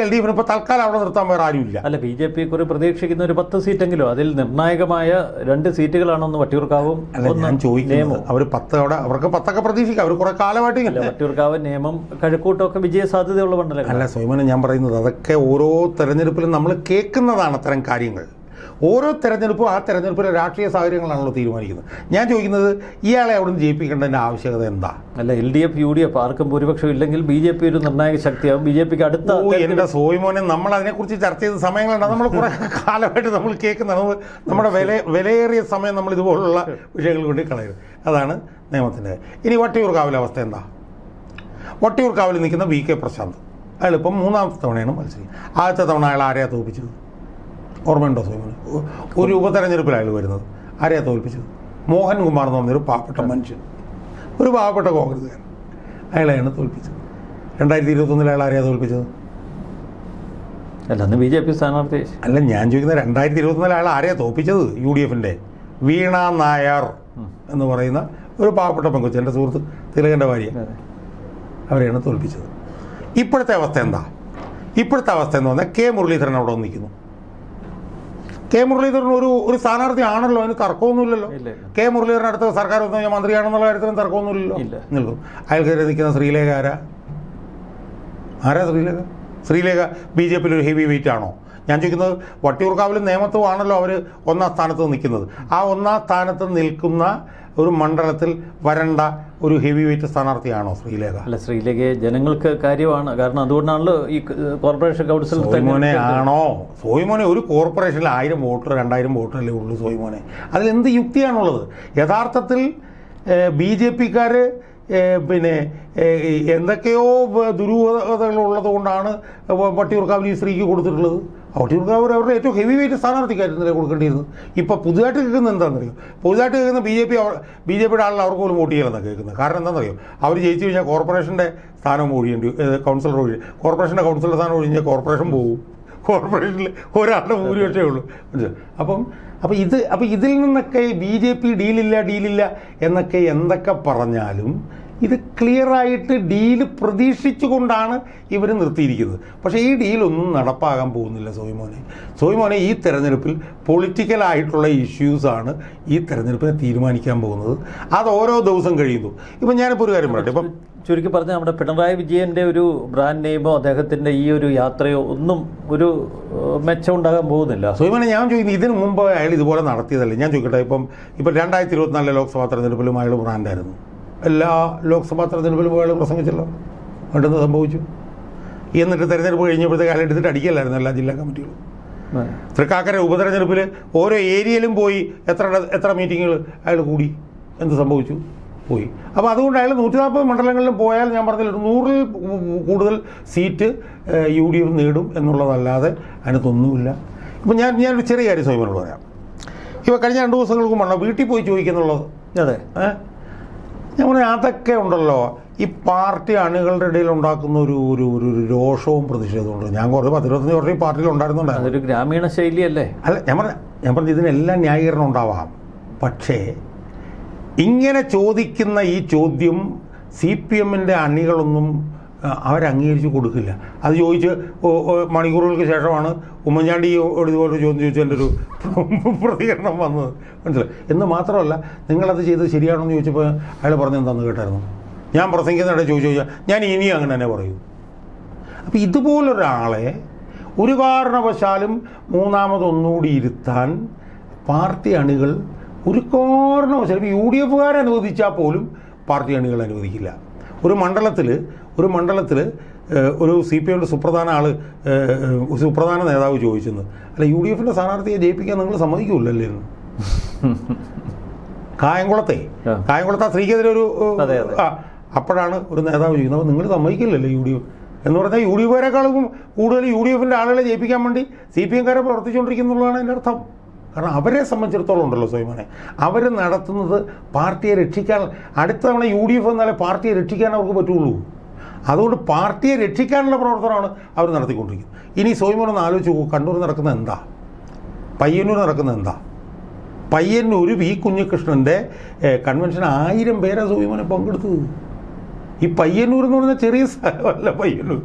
ഇപ്പോൾ തൽക്കാലം അവിടെ നിർത്താൻ വേറെ ആരുമില്ല. അല്ല, BJP കുറി പ്രതീക്ഷിക്കുന്ന ഒരു 10 സീറ്റെങ്കിലും, അതിൽ നിർണായകമായ 2 സീറ്റുകളാണെന്ന് വട്ടിയൂർക്കാവും. ഞാൻ ചോദിക്കുന്നത് അവർ 10 അവിടെ അവർക്ക് 10 പ്രതീക്ഷിക്കാം. അവർ കുറെ കാലമായിട്ട് വട്ടിയൂർക്കാവ്, നേമം, കഴക്കൂട്ടമൊക്കെ വിജയ സാധ്യതയുള്ള മണ്ഡലങ്ങൾ. അല്ല സോയ്മനെ, ഞാൻ പറയുന്നത് അതൊക്കെ ഓരോ തെരഞ്ഞെടുപ്പിലും നമ്മൾ കേൾക്കുന്നതാണ് അത്തരം കാര്യങ്ങൾ. ഓരോ തെരഞ്ഞെടുപ്പും ആ തെരഞ്ഞെടുപ്പിലെ രാഷ്ട്രീയ സാഹചര്യങ്ങളാണല്ലോ തീരുമാനിക്കുന്നത്. ഞാൻ ചോദിക്കുന്നത് ഇയാളെ അവിടെ നിന്ന് ജയിപ്പിക്കേണ്ടതിൻ്റെ ആവശ്യകത എന്താ? അല്ല, LDF UDF ആർക്കും ഭൂരിപക്ഷം ഇല്ലെങ്കിൽ BJP ഒരു നിർണായക ശക്തിയാവും. BJPക്ക് അടുത്ത എൻ്റെ സോയ്മോനെ നമ്മൾ അതിനെക്കുറിച്ച് ചർച്ച ചെയ്ത സമയങ്ങളുണ്ട്. നമ്മൾ കുറേ കാലമായിട്ട് നമ്മൾ കേൾക്കുന്നതാണ്. നമ്മുടെ വിലയേറിയ സമയം നമ്മൾ ഇതുപോലുള്ള വിഷയങ്ങൾ കൊണ്ട് കളയരുത്. അതാണ് നിയമത്തിൻ്റെ. ഇനി വട്ടിയൂർക്കാവിലെ അവസ്ഥ എന്താ? വട്ടിയൂർക്കാവിൽ നിൽക്കുന്ന VK പ്രശാന്ത്. അയാളിപ്പം 3ാമത്തെ തവണയാണ് മത്സരിക്കുന്നത്. ആദ്യത്തെ തവണ അയാൾ ആരെയാണ് തോൽപ്പിച്ചത്? ഓർമ്മയുണ്ടോ സോയ്മോന്? ഒരു ഉപതെരഞ്ഞെടുപ്പിൽ അയാൾ വരുന്നത് ആരെയാണ് തോൽപ്പിച്ചത്? മോഹൻകുമാർ എന്ന് പറഞ്ഞൊരു പാവപ്പെട്ട മനുഷ്യൻ, ഒരു പാവപ്പെട്ട കോൺഗ്രസ്സുകാരൻ. അയാളെയാണ് തോൽപ്പിച്ചത്. 2021 അയാൾ ആരെയാണ് തോൽപ്പിച്ചത്? അല്ല, BJP സ്ഥാനാർത്ഥി അല്ല, ഞാൻ ചോദിക്കുന്നത് 2021 അയാൾ ആരെയാണ് തോൽപ്പിച്ചത്? UDFൻ്റെ വീണ നായർ എന്ന് പറയുന്ന ഒരു പാവപ്പെട്ട പെങ്കൊച്ച്, എൻ്റെ സുഹൃത്ത് തിലകൻ്റെ ഭാര്യ, അവരെയാണ് തോൽപ്പിച്ചത്. ഇപ്പോഴത്തെ അവസ്ഥ എന്താ? ഇപ്പോഴത്തെ അവസ്ഥ എന്ന് പറഞ്ഞാൽ K മുരളീധരൻ അവിടെ നിൽക്കുന്നു. K മുരളീധരൻ ഒരു സ്ഥാനാർത്ഥി ആണല്ലോ, അതിന് തർക്കമൊന്നുമില്ലല്ലോ. K മുരളീധരൻ അടുത്ത സർക്കാർ വന്നു കഴിഞ്ഞാൽ മന്ത്രിയാണെന്നുള്ള കാര്യത്തിലും തർക്കമൊന്നുമില്ലല്ലോ. നിൽക്കും. അയാൾക്കെതിരെ നിൽക്കുന്ന ശ്രീലേഖ ആരാ ശ്രീലേഖ BJPയിൽ ഒരു ഹെവി വെയിറ്റ് ആണോ? ഞാൻ ചോദിക്കുന്നത് വട്ടിയൂർക്കാവിലും നേമത്തും ആണല്ലോ അവർ 1ാം സ്ഥാനത്ത് നിൽക്കുന്നത്. ആ 1ാം സ്ഥാനത്ത് നിൽക്കുന്ന ഒരു മണ്ഡലത്തിൽ വരേണ്ട ഒരു ഹെവി വെയിറ്റ് സ്ഥാനാർത്ഥിയാണോ ശ്രീലേഖ? അല്ല, ശ്രീലേഖയെ ജനങ്ങൾക്ക് കാര്യമാണ്. കാരണം അതുകൊണ്ടാണല്ലോ ഈ കോർപ്പറേഷൻ കൗൺസിൽ സോയ്മോനെ ആണോ? സോയ്മോനെ, ഒരു കോർപ്പറേഷനിൽ 1000 വോട്ട് 2000 വോട്ടല്ലേ ഉള്ളൂ സോയ്മോനെ. അതിലെന്ത് യുക്തിയാണുള്ളത്? യഥാർത്ഥത്തിൽ BJPക്കാർ പിന്നെ എന്തൊക്കെയോ ദുരൂഹതകളുള്ളത് കൊണ്ടാണ് വട്ടിയൂർക്കാവിൽ ഈ സ്ത്രീക്ക് കൊടുത്തിട്ടുള്ളത്. വട്ടിയൂർക്കാവ് അവരുടെ ഏറ്റവും ഹെവി വെയിറ്റ് സ്ഥാനാർത്ഥിക്കായിരുന്നില്ലേ കൊടുക്കേണ്ടിയിരുന്നത്. ഇപ്പോൾ പുതുതായിട്ട് കേൾക്കുന്നത് എന്താണെന്നറിയോ? പുതുതായിട്ട് കേൾക്കുന്ന BJPയുടെ ആളിൽ അവർക്ക് പോലും വോട്ട് ചെയ്യലെന്നാണ് കേൾക്കുന്നത്. കാരണം എന്താണെന്നറിയോ? അവർ ജയിച്ചു കഴിഞ്ഞാൽ കോർപ്പറേഷൻ്റെ സ്ഥാനം ഒഴിയേണ്ടി, കൗൺസിലർ ഒഴിയും. കോർപ്പറേഷൻ്റെ കൗൺസിലർ സ്ഥാനം ഒഴിഞ്ഞാൽ കോർപ്പറേഷൻ പോകും. കോർപ്പറേഷനിൽ ഒരാളുടെ ഭൂരിപക്ഷമേ ഉള്ളൂ. അപ്പോൾ ഇതിൽ നിന്നൊക്കെ BJP ഡീലില്ല എന്നൊക്കെ എന്തൊക്കെ പറഞ്ഞാലും ഇത് ക്ലിയറായിട്ട് ഡീല് പ്രതീക്ഷിച്ചുകൊണ്ടാണ് ഇവർ നിർത്തിയിരിക്കുന്നത്. പക്ഷേ ഈ ഡീലൊന്നും നടപ്പാകാൻ പോകുന്നില്ല സോയിമോനെ. ഈ തെരഞ്ഞെടുപ്പിൽ പൊളിറ്റിക്കലായിട്ടുള്ള ഇഷ്യൂസാണ് ഈ തെരഞ്ഞെടുപ്പിനെ തീരുമാനിക്കാൻ പോകുന്നത്. അത് ഓരോ ദിവസം കഴിയുന്നു. ഇപ്പം ഞാനിപ്പോൾ ഒരു കാര്യം പറയട്ടെ. ഇപ്പം ചുരുക്കി പറഞ്ഞാൽ നമ്മുടെ പിണറായി വിജയൻ്റെ ഒരു ബ്രാൻഡ് നെയിമോ അദ്ദേഹത്തിൻ്റെ ഈ ഒരു യാത്രയോ ഒന്നും ഒരു മെച്ചം ഉണ്ടാകാൻ പോകുന്നില്ല. സോയിമോനെ, ഞാൻ ചോദിക്കുന്നത് ഇതിനു മുമ്പ് അയാൾ ഇതുപോലെ നടത്തിയതല്ലേ? ഞാൻ ചോദിക്കട്ടെ, ഇപ്പം 2024 ലോക്സഭാ തെരഞ്ഞെടുപ്പിലും അയാൾ ബ്രാൻഡായിരുന്നു. എല്ലാ ലോക്സഭാ തെരഞ്ഞെടുപ്പിലും അയാൾ പ്രസംഗിച്ചല്ലോ. വേണ്ടെന്ന് സംഭവിച്ചു. എന്നിട്ട് തെരഞ്ഞെടുപ്പ് കഴിഞ്ഞപ്പോഴത്തേക്ക് അയാൾ എടുത്തിട്ട് അടിക്കല്ലായിരുന്നു എല്ലാ ജില്ലാ കമ്മിറ്റികളും. തൃക്കാക്കര ഉപതെരഞ്ഞെടുപ്പിൽ ഓരോ ഏരിയയിലും പോയി എത്ര മീറ്റിങ്ങുകൾ അയാൾ കൂടി. എന്ത് സംഭവിച്ചു? പോയി. അപ്പോൾ അതുകൊണ്ട് അയാൾ 140 മണ്ഡലങ്ങളിലും പോയാൽ ഞാൻ പറഞ്ഞില്ല 100-ൽ കൂടുതൽ സീറ്റ് UDF നേടും എന്നുള്ളതല്ലാതെ അതിനകത്തൊന്നുമില്ല. ഇപ്പം ഞാനൊരു ചെറിയ കാര്യം സോയിമോനോട് പറയാം. ഇപ്പോൾ കഴിഞ്ഞ 2 ദിവസങ്ങൾക്ക് മുമ്പ് വീട്ടിൽ പോയി ചോദിക്കുന്നുള്ളത്. അതെ, ഞാൻ പറഞ്ഞ അതൊക്കെ ഉണ്ടല്ലോ ഈ പാർട്ടി അണികളുടെ ഇടയിൽ ഉണ്ടാക്കുന്ന ഒരു രോഷവും പ്രതിഷേധവും ഉണ്ട്. ഞാൻ കുറേ 10-25 വർഷം ഈ പാർട്ടിയിൽ ഉണ്ടായിരുന്നുണ്ടായിരുന്നു. അതൊരു ഗ്രാമീണ ശൈലിയല്ലേ? അല്ല, ഞാൻ പറഞ്ഞ ഇതിനെല്ലാം ന്യായീകരണം ഉണ്ടാവാം. പക്ഷേ ഇങ്ങനെ ചോദിക്കുന്ന ഈ ചോദ്യം CPM-ൻ്റെ അണികളൊന്നും അവരംഗീകരിച്ച് കൊടുക്കില്ല. അത് ചോദിച്ച് മണിക്കൂറുകൾക്ക് ശേഷമാണ് ഉമ്മൻചാണ്ടിയോട് ഇതുപോലെ ചോദ്യം ചോദിച്ചതിൻ്റെ ഒരു പ്രതികരണം വന്നത്. മനസ്സിലായി? എന്ന് മാത്രമല്ല, നിങ്ങളത് ചെയ്തത് ശരിയാണോ എന്ന് ചോദിച്ചപ്പോൾ അയാൾ പറഞ്ഞെന്താണെന്ന് കേട്ടായിരുന്നു. ഞാൻ പ്രസംഗിക്കുന്നിടെ ചോദിച്ചാൽ ഞാൻ ഇനിയും അങ്ങനെ തന്നെ പറയൂ. അപ്പോൾ ഇതുപോലൊരാളെ ഒരു കാരണവശാലും മൂന്നാമതൊന്നുകൂടി ഇരുത്താൻ പാർട്ടി അണികൾ ഒരു കാരണവശാലും UDF-കാർ അനുവദിച്ചാൽ പോലും പാർട്ടി അണികൾ അനുവദിക്കില്ല. ഒരു മണ്ഡലത്തിൽ ഒരു CPM-യുടെ സുപ്രധാന നേതാവ് ചോദിച്ചെന്ന്, അല്ല UDF-ൻ്റെ സ്ഥാനാർത്ഥിയെ ജയിപ്പിക്കാൻ നിങ്ങൾ സമ്മതിക്കൂലല്ലേ എന്ന്. കായംകുളത്തെ സ്ത്രീക്കെതിരെ അപ്പോഴാണ് ഒരു നേതാവ് ചോദിക്കുന്നത്, അപ്പോൾ നിങ്ങൾ സമ്മതിക്കില്ലല്ലേ UDF എന്ന് പറഞ്ഞാൽ UDF-കാരെക്കാളും കൂടുതൽ UDF-ൻ്റെ ആളുകളെ ജയിപ്പിക്കാൻ വേണ്ടി CPM-കാരെ പ്രവർത്തിച്ചുകൊണ്ടിരിക്കുന്നുള്ളതാണ് എൻ്റെ അർത്ഥം. കാരണം അവരെ സംബന്ധിച്ചിടത്തോളം ഉണ്ടല്ലോ സോയിമോനെ, അവർ നടത്തുന്നത് പാർട്ടിയെ രക്ഷിക്കാൻ. അടുത്ത തവണ UDF എന്നാലേ പാർട്ടിയെ രക്ഷിക്കാൻ അവർക്ക് പറ്റുള്ളൂ. അതുകൊണ്ട് പാർട്ടിയെ രക്ഷിക്കാനുള്ള പ്രവർത്തനമാണ് അവർ നടത്തിക്കൊണ്ടിരിക്കുന്നത്. ഇനി സോയിമോനൊന്ന് ആലോചിച്ച് നോക്കൂ, കണ്ണൂർ നടക്കുന്നത് എന്താ, പയ്യന്നൂർ നടക്കുന്നത് എന്താ? പയ്യന്നൂർ V. കുഞ്ഞികൃഷ്ണൻ്റെ കൺവെൻഷൻ 1000 പേരെ സോയിമോനെ പങ്കെടുത്തത്. ഈ പയ്യന്നൂർ എന്ന് പറഞ്ഞാൽ ചെറിയ സ്ഥലമല്ല പയ്യന്നൂർ.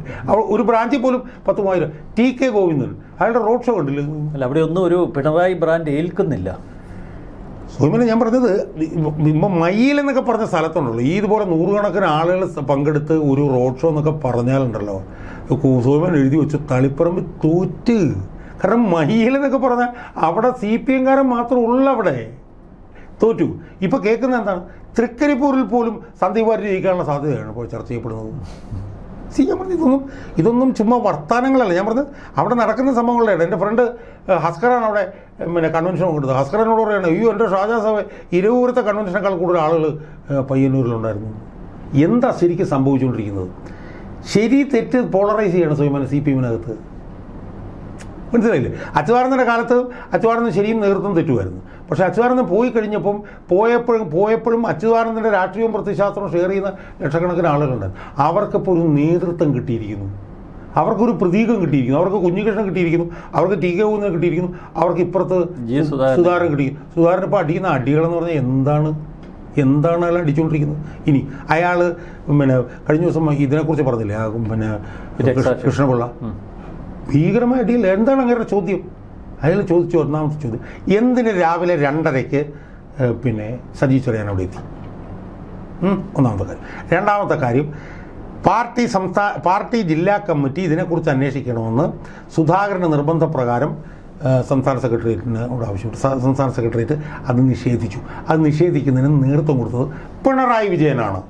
ഒരു ബ്രാഞ്ചിൽ പോലും 10,000. TK ഗോവിന്ദൻ അയാളുടെ റോഡ് ഷോ കണ്ടില്ല? അല്ല, അവിടെ ഒന്നും ഒരു പിണറായി ബ്രാൻഡ് ഏൽക്കുന്നില്ല സോയിമോനെ. ഞാൻ പറഞ്ഞത് ഇപ്പം മയ്യിൽ എന്നൊക്കെ പറഞ്ഞ സ്ഥലത്തുണ്ടല്ലോ ഈ ഇതുപോലെ 100 ആളുകൾ പങ്കെടുത്ത് ഒരു റോഡ് ഷോ എന്നൊക്കെ പറഞ്ഞാലുണ്ടല്ലോ, സോയിമോൻ എഴുതി വെച്ചു തളിപ്പറമ്പ് തോറ്റ്. കാരണം മയ്യിൽ എന്നൊക്കെ പറഞ്ഞാൽ അവിടെ CPM-കാരൻ മാത്രം ഉള്ള അവിടെ തോറ്റു. ഇപ്പോൾ കേൾക്കുന്നത് എന്താണ്? തൃക്കരിപ്പൂരിൽ പോലും സന്ദീപ് വാര്യർ ജയിക്കാനുള്ള സാധ്യതയാണ് ഇപ്പോൾ ചർച്ച ചെയ്യപ്പെടുന്നത്. ഞാൻ പറഞ്ഞു ഇതൊന്നും ചുമ്മാ വർത്തമാനങ്ങളല്ല. ഞാൻ പറഞ്ഞത് അവിടെ നടക്കുന്ന സംഭവങ്ങളുടെയാണ്. എൻ്റെ ഫ്രണ്ട് ഹസ്കറാണ് അവിടെ കൺവെൻഷൻ കൊടുത്തത്. ഹസ്കറിനോട് പറയുകയാണ്, അയ്യോ എൻ്റെ ഷാജാ സാബ് ഇരവൂരത്തെ കൺവെൻഷനേക്കാൾ കൂടുതൽ ആളുകൾ പയ്യന്നൂരിലുണ്ടായിരുന്നു. എന്താ ശരിക്കും സംഭവിച്ചുകൊണ്ടിരിക്കുന്നത്? ശരി തെറ്റ് പോളറൈസ് ചെയ്യണം സോയിമോനെ CPM-നകത്ത്. മനസ്സിലായില്ലേ? അച്യുതാനന്ദൻ്റെ കാലത്ത് അച്യുതാനന്ദൻ ശരിയും നേതൃത്വം തെറ്റുമായിരുന്നു. പക്ഷേ അച്യുതാനന്ദൻ പോയി കഴിഞ്ഞപ്പം പോയപ്പോഴും അച്യുതാനന്ദൻ്റെ രാഷ്ട്രീയവും പ്രത്യയശാസ്ത്രവും ഷെയർ ചെയ്യുന്ന ലക്ഷക്കണക്കിന് ആളുകളുണ്ടായിരുന്നു. അവർക്കിപ്പോൾ ഒരു നേതൃത്വം കിട്ടിയിരിക്കുന്നു, അവർക്കൊരു പ്രതീകം കിട്ടിയിരിക്കുന്നു, അവർക്ക് കുഞ്ഞികൃഷ്ണൻ കിട്ടിയിരിക്കുന്നു, അവർക്ക് TK ഗോവിന്ദൻ കിട്ടിയിരിക്കുന്നു, അവർക്ക് ഇപ്പുറത്ത് സുധാകരൻ കിട്ടിയിരിക്കുന്നു. സുധാകരൻ ഇപ്പോൾ അടിക്കുന്ന അടികളെന്ന് പറഞ്ഞാൽ എന്താണ് അയാൾ അടിച്ചുകൊണ്ടിരിക്കുന്നത്? ഇനി അയാൾ കഴിഞ്ഞ ദിവസം ഇതിനെക്കുറിച്ച് പറഞ്ഞില്ലേ, കൃഷ്ണപിള്ള ഭീകരമായ അടിയിൽ. എന്താണ് അങ്ങനെ ചോദ്യം? അയാൾ ചോദിച്ചു ഒന്നാമത്തെ ചോദ്യം, എന്തിന് രാവിലെ 2:30-ക്ക് സജി ചെറിയാൻ അവിടെ എത്തി? ഒന്നാമത്തെ കാര്യം. രണ്ടാമത്തെ കാര്യം, പാർട്ടി ജില്ലാ കമ്മിറ്റി ഇതിനെക്കുറിച്ച് അന്വേഷിക്കണമെന്ന് സുധാകരൻ്റെ നിർബന്ധപ്രകാരം സംസ്ഥാന സെക്രട്ടേറിയറ്റിനോട് ആവശ്യപ്പെട്ടു. സംസ്ഥാന സെക്രട്ടേറിയറ്റ് അത് നിഷേധിച്ചു. അത് നിഷേധിക്കുന്നതിന് നേതൃത്വം കൊടുത്തത് പിണറായി വിജയനാണ്.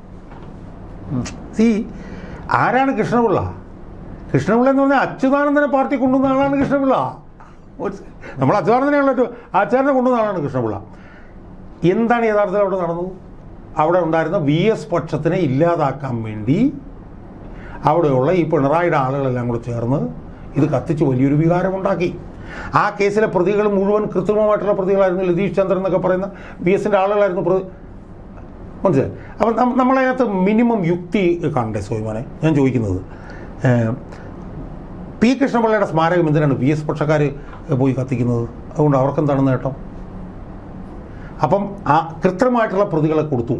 ആരാണ് കൃഷ്ണപിള്ള എന്ന് പറഞ്ഞാൽ അച്യുതാനന്ദനെ പാർട്ടി കൊണ്ടുവന്ന ആളാണ് കൃഷ്ണപിള്ള. നമ്മൾ അച്യുതാനന്ദനെയുള്ള ആചാര്യനെ കൊണ്ടുവന്ന ആളാണ് കൃഷ്ണപിള്ള. എന്താണ് യഥാർത്ഥത്തിൽ അവിടെ നടന്നത്? അവിടെ ഉണ്ടായിരുന്ന VS പക്ഷത്തിനെ ഇല്ലാതാക്കാൻ വേണ്ടി അവിടെയുള്ള ഈ പിണറായിയുടെ ആളുകളെല്ലാം കൂടെ ചേർന്ന് ഇത് കത്തിച്ച് വലിയൊരു വികാരമുണ്ടാക്കി. ആ കേസിലെ പ്രതികൾ മുഴുവൻ കൃത്രിമമായിട്ടുള്ള പ്രതികളായിരുന്നു. ലതീഷ് ചന്ദ്രൻ എന്നൊക്കെ പറയുന്ന VS-ൻ്റെ ആളുകളായിരുന്നു പ്രതി. മനസ്സിലായി? അപ്പം നമ്മളതിനകത്ത് മിനിമം യുക്തി കാണണ്ടേ സോയിമോനെ? ഞാൻ ചോദിക്കുന്നത്, P. കൃഷ്ണപിള്ളയുടെ സ്മാരകം എന്തിനാണ് VS പക്ഷക്കാർ പോയി കത്തിക്കുന്നത്? അതുകൊണ്ട് അവർക്കെന്താണ് നേട്ടം? അപ്പം ആ കൃത്യമായിട്ടുള്ള പ്രതികളെ കൊടുത്തു.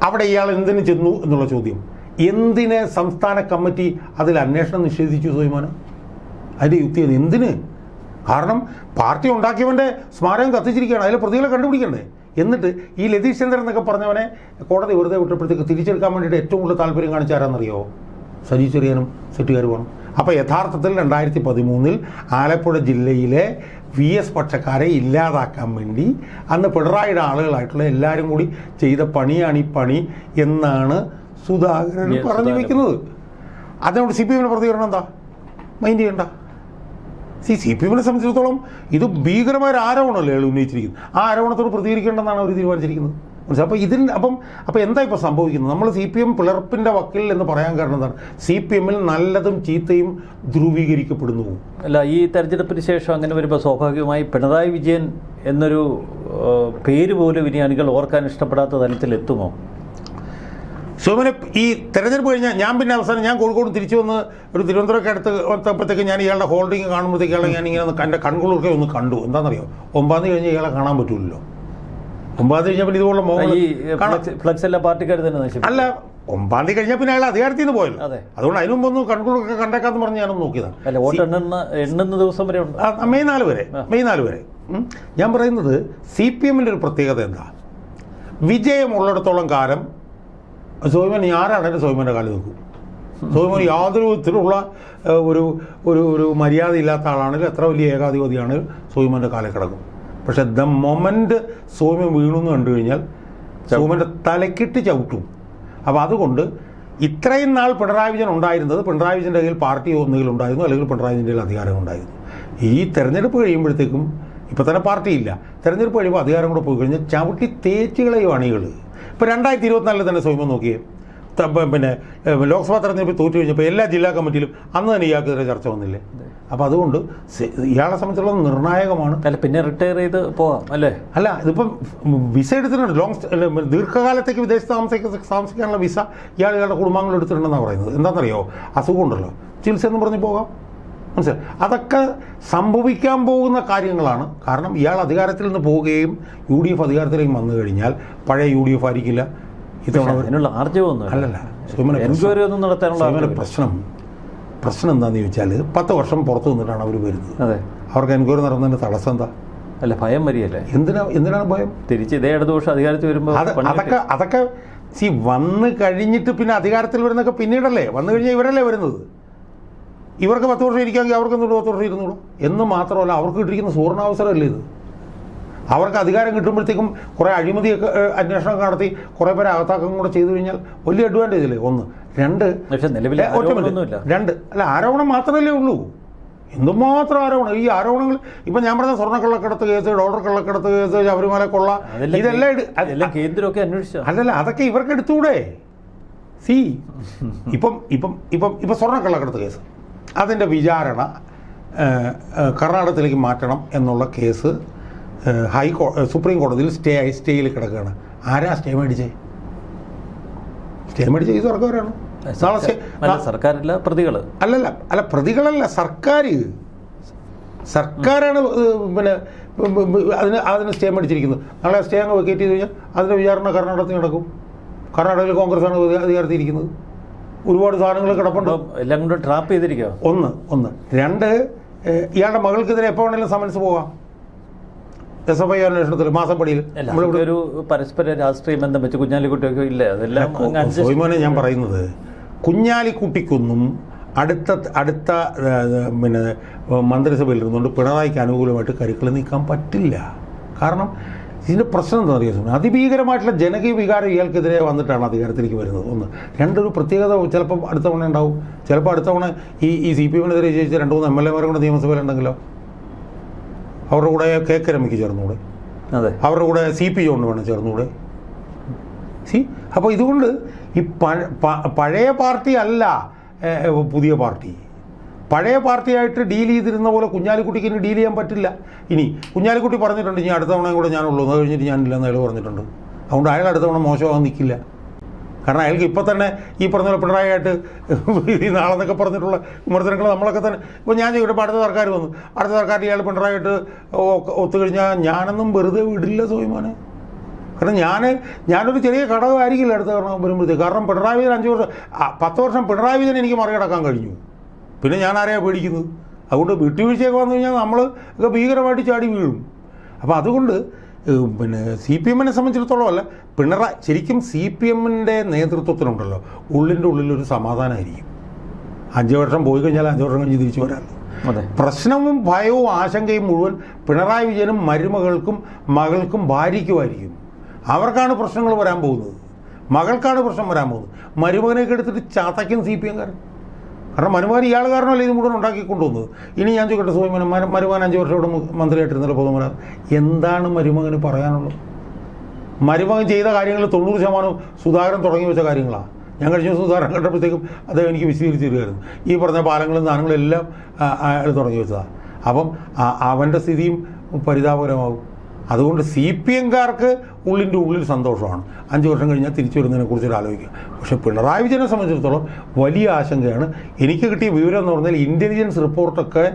അവിടെ ഇയാൾ എന്തിനു ചെന്നു എന്നുള്ള ചോദ്യം. എന്തിന് സംസ്ഥാന കമ്മിറ്റി അതിൽ അന്വേഷണം നിഷേധിച്ചു സോയിമാന്? അതിൻ്റെ യുക്തി എന്തിന്? കാരണം പാർട്ടി ഉണ്ടാക്കിയവൻ്റെ സ്മാരകം കത്തിച്ചിരിക്കുകയാണ്, അതിൽ പ്രതികളെ കണ്ടുപിടിക്കണ്ടേ? എന്നിട്ട് ഈ ലതീഷ് ചന്ദ്രൻ എന്നൊക്കെ പറഞ്ഞവനെ കോടതി വെറുതെ വിട്ടപ്പോഴത്തേക്ക് തിരിച്ചെടുക്കാൻ വേണ്ടിയിട്ട് ഏറ്റവും കൂടുതൽ താല്പര്യം കാണിച്ചാരാണെന്നറിയോ? സജി ചെറിയാനും സെറ്റുകാരുമാണ്. അപ്പോൾ യഥാർത്ഥത്തിൽ 2013 ആലപ്പുഴ ജില്ലയിലെ VS പക്ഷക്കാരെ ഇല്ലാതാക്കാൻ വേണ്ടി അന്ന് പിണറായിയുടെ ആളുകളായിട്ടുള്ള എല്ലാവരും കൂടി ചെയ്ത പണിയാണ് ഈ പണി എന്നാണ് സുധാകരൻ പറഞ്ഞു വയ്ക്കുന്നത്. അതിനോട് CPM പ്രതികരണം എന്താ? മൈൻഡ് ചെയ്യണ്ട. CPM സംബന്ധിച്ചിടത്തോളം ഇത് ഭീകരമായ ആരോപണമല്ലേ അയാൾ ഉന്നയിച്ചിരിക്കുന്നത്. ആ ആരോപണത്തോട് പ്രതികരിക്കേണ്ടെന്നാണ് അവർ തീരുമാനിച്ചിരിക്കുന്നത്. മനസ്സിലായി? അപ്പോൾ എന്താ ഇപ്പോൾ സംഭവിക്കുന്നത്? നമ്മൾ CPM പിളർപ്പിൻ്റെ വക്കിൽ എന്ന് പറയാൻ കാരണം എന്താണ്? CPM നല്ലതും ചീത്തയും ധ്രുവീകരിക്കപ്പെടുന്നു. അല്ല, ഈ തെരഞ്ഞെടുപ്പിന് ശേഷം അങ്ങനെ വരുമ്പോൾ സ്വാഭാവികമായി പിണറായി വിജയൻ എന്നൊരു പേര് പോലും ഇനി അണികൾ ഓർക്കാൻ ഇഷ്ടപ്പെടാത്ത തലത്തിലെത്തുമോ? സോമനെ, ഈ തെരഞ്ഞെടുപ്പ് കഴിഞ്ഞാൽ ഞാൻ അവസാനം ഞാൻ കോഴിക്കോട് തിരിച്ചു വന്ന് ഒരു തിരുവനന്തപുരമൊക്കെ അടുത്ത് എത്തപ്പോഴത്തേക്ക് ഞാൻ ഇയാളുടെ ഹോൾഡിങ് കാണുമ്പോഴത്തേക്ക് ഇയാളെ ഞാനിങ്ങനെ എൻ്റെ കൺകുളിർക്കെ ഒന്ന് കണ്ടു. എന്താണെന്നറിയോ? 9 തീയതി കഴിഞ്ഞ് ഇയാളെ കാണാൻ പറ്റില്ലല്ലോ. 9 തീയതി കഴിഞ്ഞാൽ പിന്നെ ഇതുപോലെ ഫ്ലക്സ് എല്ലാ പാർട്ടിക്കാർ തന്നെ അല്ല, 9 തീയതി കഴിഞ്ഞാൽ പിന്നെ അയാൾ അധികാരത്തിൽ നിന്ന് പോയല്ലോ. അതുകൊണ്ട് അതിന് മുമ്പ് ഒന്ന് കൺകുളിർക്കെ കണ്ടേക്കാന്ന് പറഞ്ഞ് ഞാനൊന്ന് നോക്കിയതാണ്. വോട്ട് എണ്ണുന്ന ദിവസം വരെ ഉണ്ട്, മെയ് 4 വരെ. ഞാൻ പറയുന്നത് CPM ഒരു പ്രത്യേകത എന്താ? വിജയമുള്ളിടത്തോളം കാലം സോയിമൻ ആരാണെങ്കിലും സോയിമൻ്റെ കാലം നോക്കും. സോയിമൻ യാതൊരു വിധത്തിലുള്ള ഒരു മര്യാദ ഇല്ലാത്ത ആളാണെങ്കിലും എത്ര വലിയ ഏകാധിപതിയാണെങ്കിലും സോയിമൻ്റെ കാലം കിടക്കും. പക്ഷെ ദ മൊമെൻ്റ് സോയിമൻ വീണെന്ന് കണ്ടു കഴിഞ്ഞാൽ സോയിമൻ്റെ തലക്കിട്ട് ചവിട്ടും. അപ്പോൾ അതുകൊണ്ട് ഇത്രയും നാൾ പിണറായി വിജയൻ ഉണ്ടായിരുന്നത്, പിണറായി വിജയൻ്റെ കയ്യിൽ പാർട്ടി ഒന്നുകിൽ ഉണ്ടായിരുന്നു, അല്ലെങ്കിൽ പിണറായി വിജയൻ്റെ കയ്യിൽ അധികാരം ഉണ്ടായിരുന്നു. ഈ തെരഞ്ഞെടുപ്പ് കഴിയുമ്പോഴത്തേക്കും ഇപ്പോൾ തന്നെ പാർട്ടിയില്ല. തെരഞ്ഞെടുപ്പ് കഴിയുമ്പോൾ അധികാരം കൂടെ പോയി കഴിഞ്ഞാൽ ചവിട്ടി തേച്ചുകളെയും അണികൾ. ഇപ്പോൾ 2024 തന്നെ സോയിമൻ നോക്കിയേ, പിന്നെ ലോക്സഭാ തെരഞ്ഞെടുപ്പ് തോറ്റു കഴിഞ്ഞപ്പോൾ എല്ലാ ജില്ലാ കമ്മിറ്റിയിലും അന്ന് തന്നെ ഇയാൾക്കെതിരെ ചർച്ച വന്നില്ലേ? അപ്പോൾ അതുകൊണ്ട് ഇയാളെ സംബന്ധിച്ചുള്ളത് നിർണായകമാണ്. അല്ല, പിന്നെ റിട്ടയർ ചെയ്ത് പോകാം അല്ലേ? അല്ല, ഇതിപ്പം വിസ എടുത്തിട്ടുണ്ട്. ദീർഘകാലത്തേക്ക് വിദേശത്ത് താമസിക്കാനുള്ള വിസ ഇയാളുടെ കുടുംബാംഗങ്ങൾ എടുത്തിട്ടുണ്ടെന്നാണ് പറയുന്നത്. എന്താണെന്നറിയോ? അസുഖം ഉണ്ടല്ലോ, ചികിത്സ എന്ന് പറഞ്ഞ് പോകാം. മനസ്സിലായി? അതൊക്കെ സംഭവിക്കാൻ പോകുന്ന കാര്യങ്ങളാണ്. കാരണം ഇയാൾ അധികാരത്തിൽ നിന്ന് പോവുകയും UDF അധികാരത്തിലേക്ക് വന്നു കഴിഞ്ഞാൽ പഴയ UDF ആയിരിക്കില്ല. ഇതിനുള്ള ആർജവമൊന്നും അല്ലല്ല. പ്രശ്നം എന്താണെന്ന് ചോദിച്ചാൽ 10 വർഷം പുറത്തു നിന്നിട്ടാണ് അവർ വരുന്നത്. അവർക്ക് എൻക്വയറി നടന്നതിൻ്റെ തടസ്സം എന്താ? അല്ല, ഭയം വരികയല്ലേ? എന്തിനാണ് ഭയം? തിരിച്ച് ഇതേ ഇടതുപക്ഷം അധികാരത്തിൽ വരുമ്പോൾ അതൊക്കെ വന്ന് കഴിഞ്ഞിട്ട് പിന്നെ അധികാരത്തിൽ വരുന്നൊക്കെ പിന്നീടല്ലേ. വന്നു കഴിഞ്ഞാൽ ഇവരല്ലേ വരുന്നത്. ഇവർക്ക് 10 വർഷം ഇരിക്കാമെങ്കിൽ അവർക്ക് 10 വർഷം ഇരുന്നൂടോ എന്ന് മാത്രമല്ല, അവർക്ക് കിട്ടിയിരിക്കുന്ന സുവർണാവസരമല്ലേ ഇത്. അവർക്ക് അധികാരം കിട്ടുമ്പോഴത്തേക്കും കുറേ അഴിമതിയൊക്കെ അന്വേഷണം നടത്തി കുറേ പേരെ അകത്താക്കം കൂടെ ചെയ്തു കഴിഞ്ഞാൽ വലിയ അഡ്വാൻറ്റേജ് അല്ലേ? 1. 2 അല്ല, ആരോപണം മാത്രമല്ലേ ഉള്ളൂ. എന്തുമാത്രം ആരോപണം. ഈ ആരോപണങ്ങൾ ഇപ്പം ഞാൻ പറഞ്ഞ സ്വർണ്ണക്കള്ളക്കടത്ത് കേസ്, ഡോളർ കള്ളക്കടത്ത് കേസ്, ശബരിമല കൊള്ള, ഇതെല്ലാം കേന്ദ്രമൊക്കെ അന്വേഷിച്ചു. അല്ലല്ല, അതൊക്കെ ഇവർക്ക് എടുത്തുകൂടെ? ഇപ്പം സ്വർണ്ണക്കള്ളക്കടത്ത് കേസ്, അതിൻ്റെ വിചാരണ കർണാടകത്തിലേക്ക് മാറ്റണം എന്നുള്ള കേസ് സുപ്രീം കോടതിയിൽ സ്റ്റേയിൽ കിടക്കുകയാണ്. ആരാ സ്റ്റേ മേടിച്ചേ? ഈ സർക്കാരാണ്. സർക്കാരല്ല, പ്രതികൾ. അല്ല, പ്രതികളല്ല, സർക്കാരാണ് പിന്നെ അതിന് സ്റ്റേ മേടിച്ചിരിക്കുന്നത്. നാളെ സ്റ്റേ അങ്ങ് വെക്കേറ്റ് ചെയ്ത് കഴിഞ്ഞാൽ അതിൻ്റെ വിചാരണ കർണാടകത്തിൽ നടക്കും. കർണാടകയിൽ കോൺഗ്രസ്സാണ് അധികാരത്തിരിക്കുന്നത്. ഒരുപാട് സാധനങ്ങൾ കിടപ്പുണ്ട്. എല്ലാം കൊണ്ട് ട്രാപ്പ് ചെയ്തിരിക്കുക. 1. 2, ഇയാളുടെ മകൾക്കെതിരെ എപ്പോൾ വേണമെങ്കിലും സമൻസ് പോകാം. SFI അന്വേഷണത്തിൽ മാസപ്പടിയിൽ ഒരു പരസ്പര രാഷ്ട്രീയ ബന്ധം വെച്ച് കുഞ്ഞാലിക്കുട്ടിയൊക്കെ ഇല്ല. അതെല്ലാം സോയിമോനെ ഞാൻ പറയുന്നത്, കുഞ്ഞാലിക്കുട്ടിക്കൊന്നും അടുത്ത പിന്നെ മന്ത്രിസഭയിൽ ഇരുന്നുകൊണ്ട് പിണറായിക്ക് അനുകൂലമായിട്ട് കരുക്കൾ നീക്കാൻ പറ്റില്ല. കാരണം ഇതിൻ്റെ പ്രശ്നം എന്താ പറയുക? അതിഭീകരമായിട്ടുള്ള ജനകീയ വികാരം ഇയാൾക്കെതിരെ വന്നിട്ടാണ് അധികാരത്തിലേക്ക് വരുന്നത്. 1. 2, ഒരു പ്രത്യേകത ചിലപ്പം അടുത്ത തവണ ഉണ്ടാവും. ചിലപ്പോൾ അടുത്ത തവണ ഈ CPM-നെതിരെ ജയിച്ച 2-3 MLA-മാരും കൂടെ നിയമസഭയിലുണ്ടെങ്കിലോ അവരുടെ കൂടെ KK രമയ്ക്ക് ചേർന്നുകൂടെ? അവരുടെ കൂടെ CP ജോണിന് വേണം ചേർന്നുകൂടെ? അപ്പോൾ ഇതുകൊണ്ട് ഈ പഴയ പാർട്ടി അല്ല പുതിയ പാർട്ടി. പഴയ പാർട്ടിയായിട്ട് ഡീൽ ചെയ്തിരുന്ന പോലെ കുഞ്ഞാലിക്കുട്ടിക്ക് ഇനി ഡീൽ ചെയ്യാൻ പറ്റില്ല. ഇനി കുഞ്ഞാലിക്കുട്ടി പറഞ്ഞിട്ടുണ്ട്, ഇനി അടുത്ത തവണയും കൂടെ ഞാനുള്ളൂ, അത് കഴിഞ്ഞിട്ട് ഞാനില്ലെന്ന് അയാൾ പറഞ്ഞിട്ടുണ്ട്. അതുകൊണ്ട് അയാൾ അടുത്ത തവണ മോശമാകാൻ നിൽക്കില്ല. കാരണം അയാൾക്ക് ഇപ്പം തന്നെ ഈ പറഞ്ഞ പോലെ പിണറായിയായിട്ട് നാളെന്നൊക്കെ പറഞ്ഞിട്ടുള്ള വിമർശനങ്ങൾ നമ്മളൊക്കെ തന്നെ. ഇപ്പോൾ ഞാൻ ചോദിക്കട്ടെ, അടുത്ത സർക്കാർ വന്നു, അടുത്ത സർക്കാർ ഇയാൾ പിണറായിട്ട് ഒത്തുകഴിഞ്ഞാൽ ഞാനൊന്നും വെറുതെ വിടില്ല സോയിമോനെ. കാരണം ഞാനൊരു ചെറിയ ഘടകമായിരിക്കില്ല അടുത്ത വരുമ്പോഴത്തേക്ക്. കാരണം പിണറായി വിജയൻ 5 വർഷം 10 വർഷം പിണറായി വിജയൻ എനിക്ക് മറികടക്കാൻ കഴിഞ്ഞു. പിന്നെ ഞാൻ ആരെയാണ് പേടിക്കുന്നത്? അതുകൊണ്ട് വിട്ടുവീഴ്ചയൊക്കെ വന്നു കഴിഞ്ഞാൽ നമ്മൾ ഒക്കെ ഭീകരമായിട്ട് ചാടി വീഴും. അപ്പോൾ അതുകൊണ്ട് പിന്നെ CPM-നെ സംബന്ധിച്ചിടത്തോളം അല്ല, ശരിക്കും CPM-ൻ്റെ നേതൃത്വത്തിനുണ്ടല്ലോ ഉള്ളിൻ്റെ ഉള്ളിലൊരു സമാധാനമായിരിക്കും. 5 വർഷം പോയി കഴിഞ്ഞാൽ 5 വർഷം കഴിഞ്ഞ് തിരിച്ചു വരാമല്ലോ. പ്രശ്നവും ഭയവും ആശങ്കയും മുഴുവൻ പിണറായി വിജയനും മരുമകൾക്കും മകൾക്കും ഭാര്യയ്ക്കുമായിരിക്കും. അവർക്കാണ് പ്രശ്നങ്ങൾ വരാൻ പോകുന്നത്, മകൾക്കാണ് പ്രശ്നം വരാൻ പോകുന്നത്. മരുമകനെയൊക്കെ എടുത്തിട്ട് ചാത്തയ്ക്കും CPM-കാരൻ. കാരണം മരുമകൻ ഇയാൾ കാരണമല്ല ഇത് മുഴുവൻ ഉണ്ടാക്കിക്കൊണ്ടുവന്നത്. ഇനി ഞാൻ ചോദിക്കട്ടെ, മരുമകൻ 5 വർഷം ഇവിടെ മന്ത്രിയായിട്ടിരുന്നല്ലോ പൊതുമരാ, എന്താണ് മരുമകന് പറയാനുള്ളത്? മരുമകൻ ചെയ്ത കാര്യങ്ങൾ 90% സുധാകരൻ തുടങ്ങി വെച്ച കാര്യങ്ങളാണ്. ഞാൻ കഴിഞ്ഞ ദിവസം സുധാകരൻ കണ്ടപ്പോഴത്തേക്കും അദ്ദേഹം എനിക്ക് വിശദീകരിച്ച് തരുമായിരുന്നു. ഈ പറഞ്ഞ പാലങ്ങളും സാധനങ്ങളും എല്ലാം അയാൾ തുടങ്ങി വെച്ചതാണ്. അപ്പം അവൻ്റെ സ്ഥിതിയും പരിതാപകരമാകും. അതുകൊണ്ട് CPM-കാർക്ക് ഉള്ളിൻ്റെ ഉള്ളിൽ സന്തോഷമാണ് 5 വർഷം കഴിഞ്ഞാൽ തിരിച്ചു വരുന്നതിനെക്കുറിച്ചൊരു ആലോചിക്കുക. പക്ഷേ പിണറായി വിജയനെ സംബന്ധിച്ചിടത്തോളം വലിയ ആശങ്കയാണ്. എനിക്ക് കിട്ടിയ വിവരം എന്ന് പറഞ്ഞാൽ ഇൻ്റലിജൻസ് റിപ്പോർട്ടൊക്കെ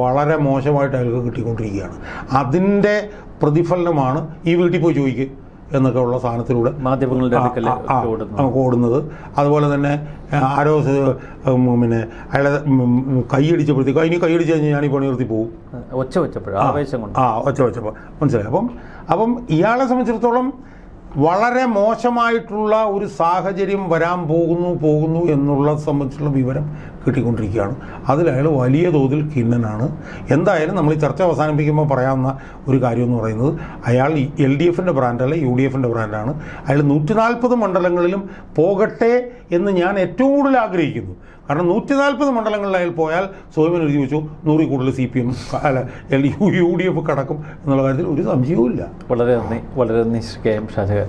വളരെ മോശമായിട്ട് അയാൾക്ക് കിട്ടിക്കൊണ്ടിരിക്കുകയാണ്. അതിൻ്റെ പ്രതിഫലനമാണ് ഈ വീട്ടിൽ പോയി ചോദിക്കുക എന്നൊക്കെ ഉള്ള സാധനത്തിലൂടെ മാധ്യമങ്ങളുടെ ഓടുന്നത്. അതുപോലെ തന്നെ ആരോ പിന്നെ അയാളെ കൈയടിച്ചപ്പോഴത്തേക്കും ഇനി കൈയടിച്ച് കഴിഞ്ഞാൽ ഞാൻ ഈ പണി നിർത്തി പോകും, ഒച്ച വെച്ചപ്പോൾ മനസ്സിലായി. അപ്പം ഇയാളെ സംബന്ധിച്ചിടത്തോളം വളരെ മോശമായിട്ടുള്ള ഒരു സാഹചര്യം വരാൻ പോകുന്നു എന്നുള്ളത് സംബന്ധിച്ചുള്ള വിവരം കിട്ടിക്കൊണ്ടിരിക്കുകയാണ്. അതിൽ അയാൾ വലിയ തോതിൽ ഖിന്നനാണ്. എന്തായാലും നമ്മൾ ഈ ചർച്ച അവസാനിപ്പിക്കുമ്പോൾ പറയാവുന്ന ഒരു കാര്യം എന്ന് പറയുന്നത്, അയാൾ LDF-ൻ്റെ ബ്രാൻഡല്ല, UDF-ൻ്റെ ബ്രാൻഡാണ്. അയാൾ 140 മണ്ഡലങ്ങളിലും പോകട്ടെ എന്ന് ഞാൻ ഏറ്റവും കൂടുതൽ ആഗ്രഹിക്കുന്നു. കാരണം 140 മണ്ഡലങ്ങളിൽ അയാൾ പോയാൽ സ്വയം എഴുതി വെച്ചു 100 കൂടുതൽ CPM അല്ല UDF കടക്കും എന്നുള്ള കാര്യത്തിൽ ഒരു സംശയവും ഇല്ല. വളരെ നന്ദി ശ്രീ KM ഷാജഹാൻ.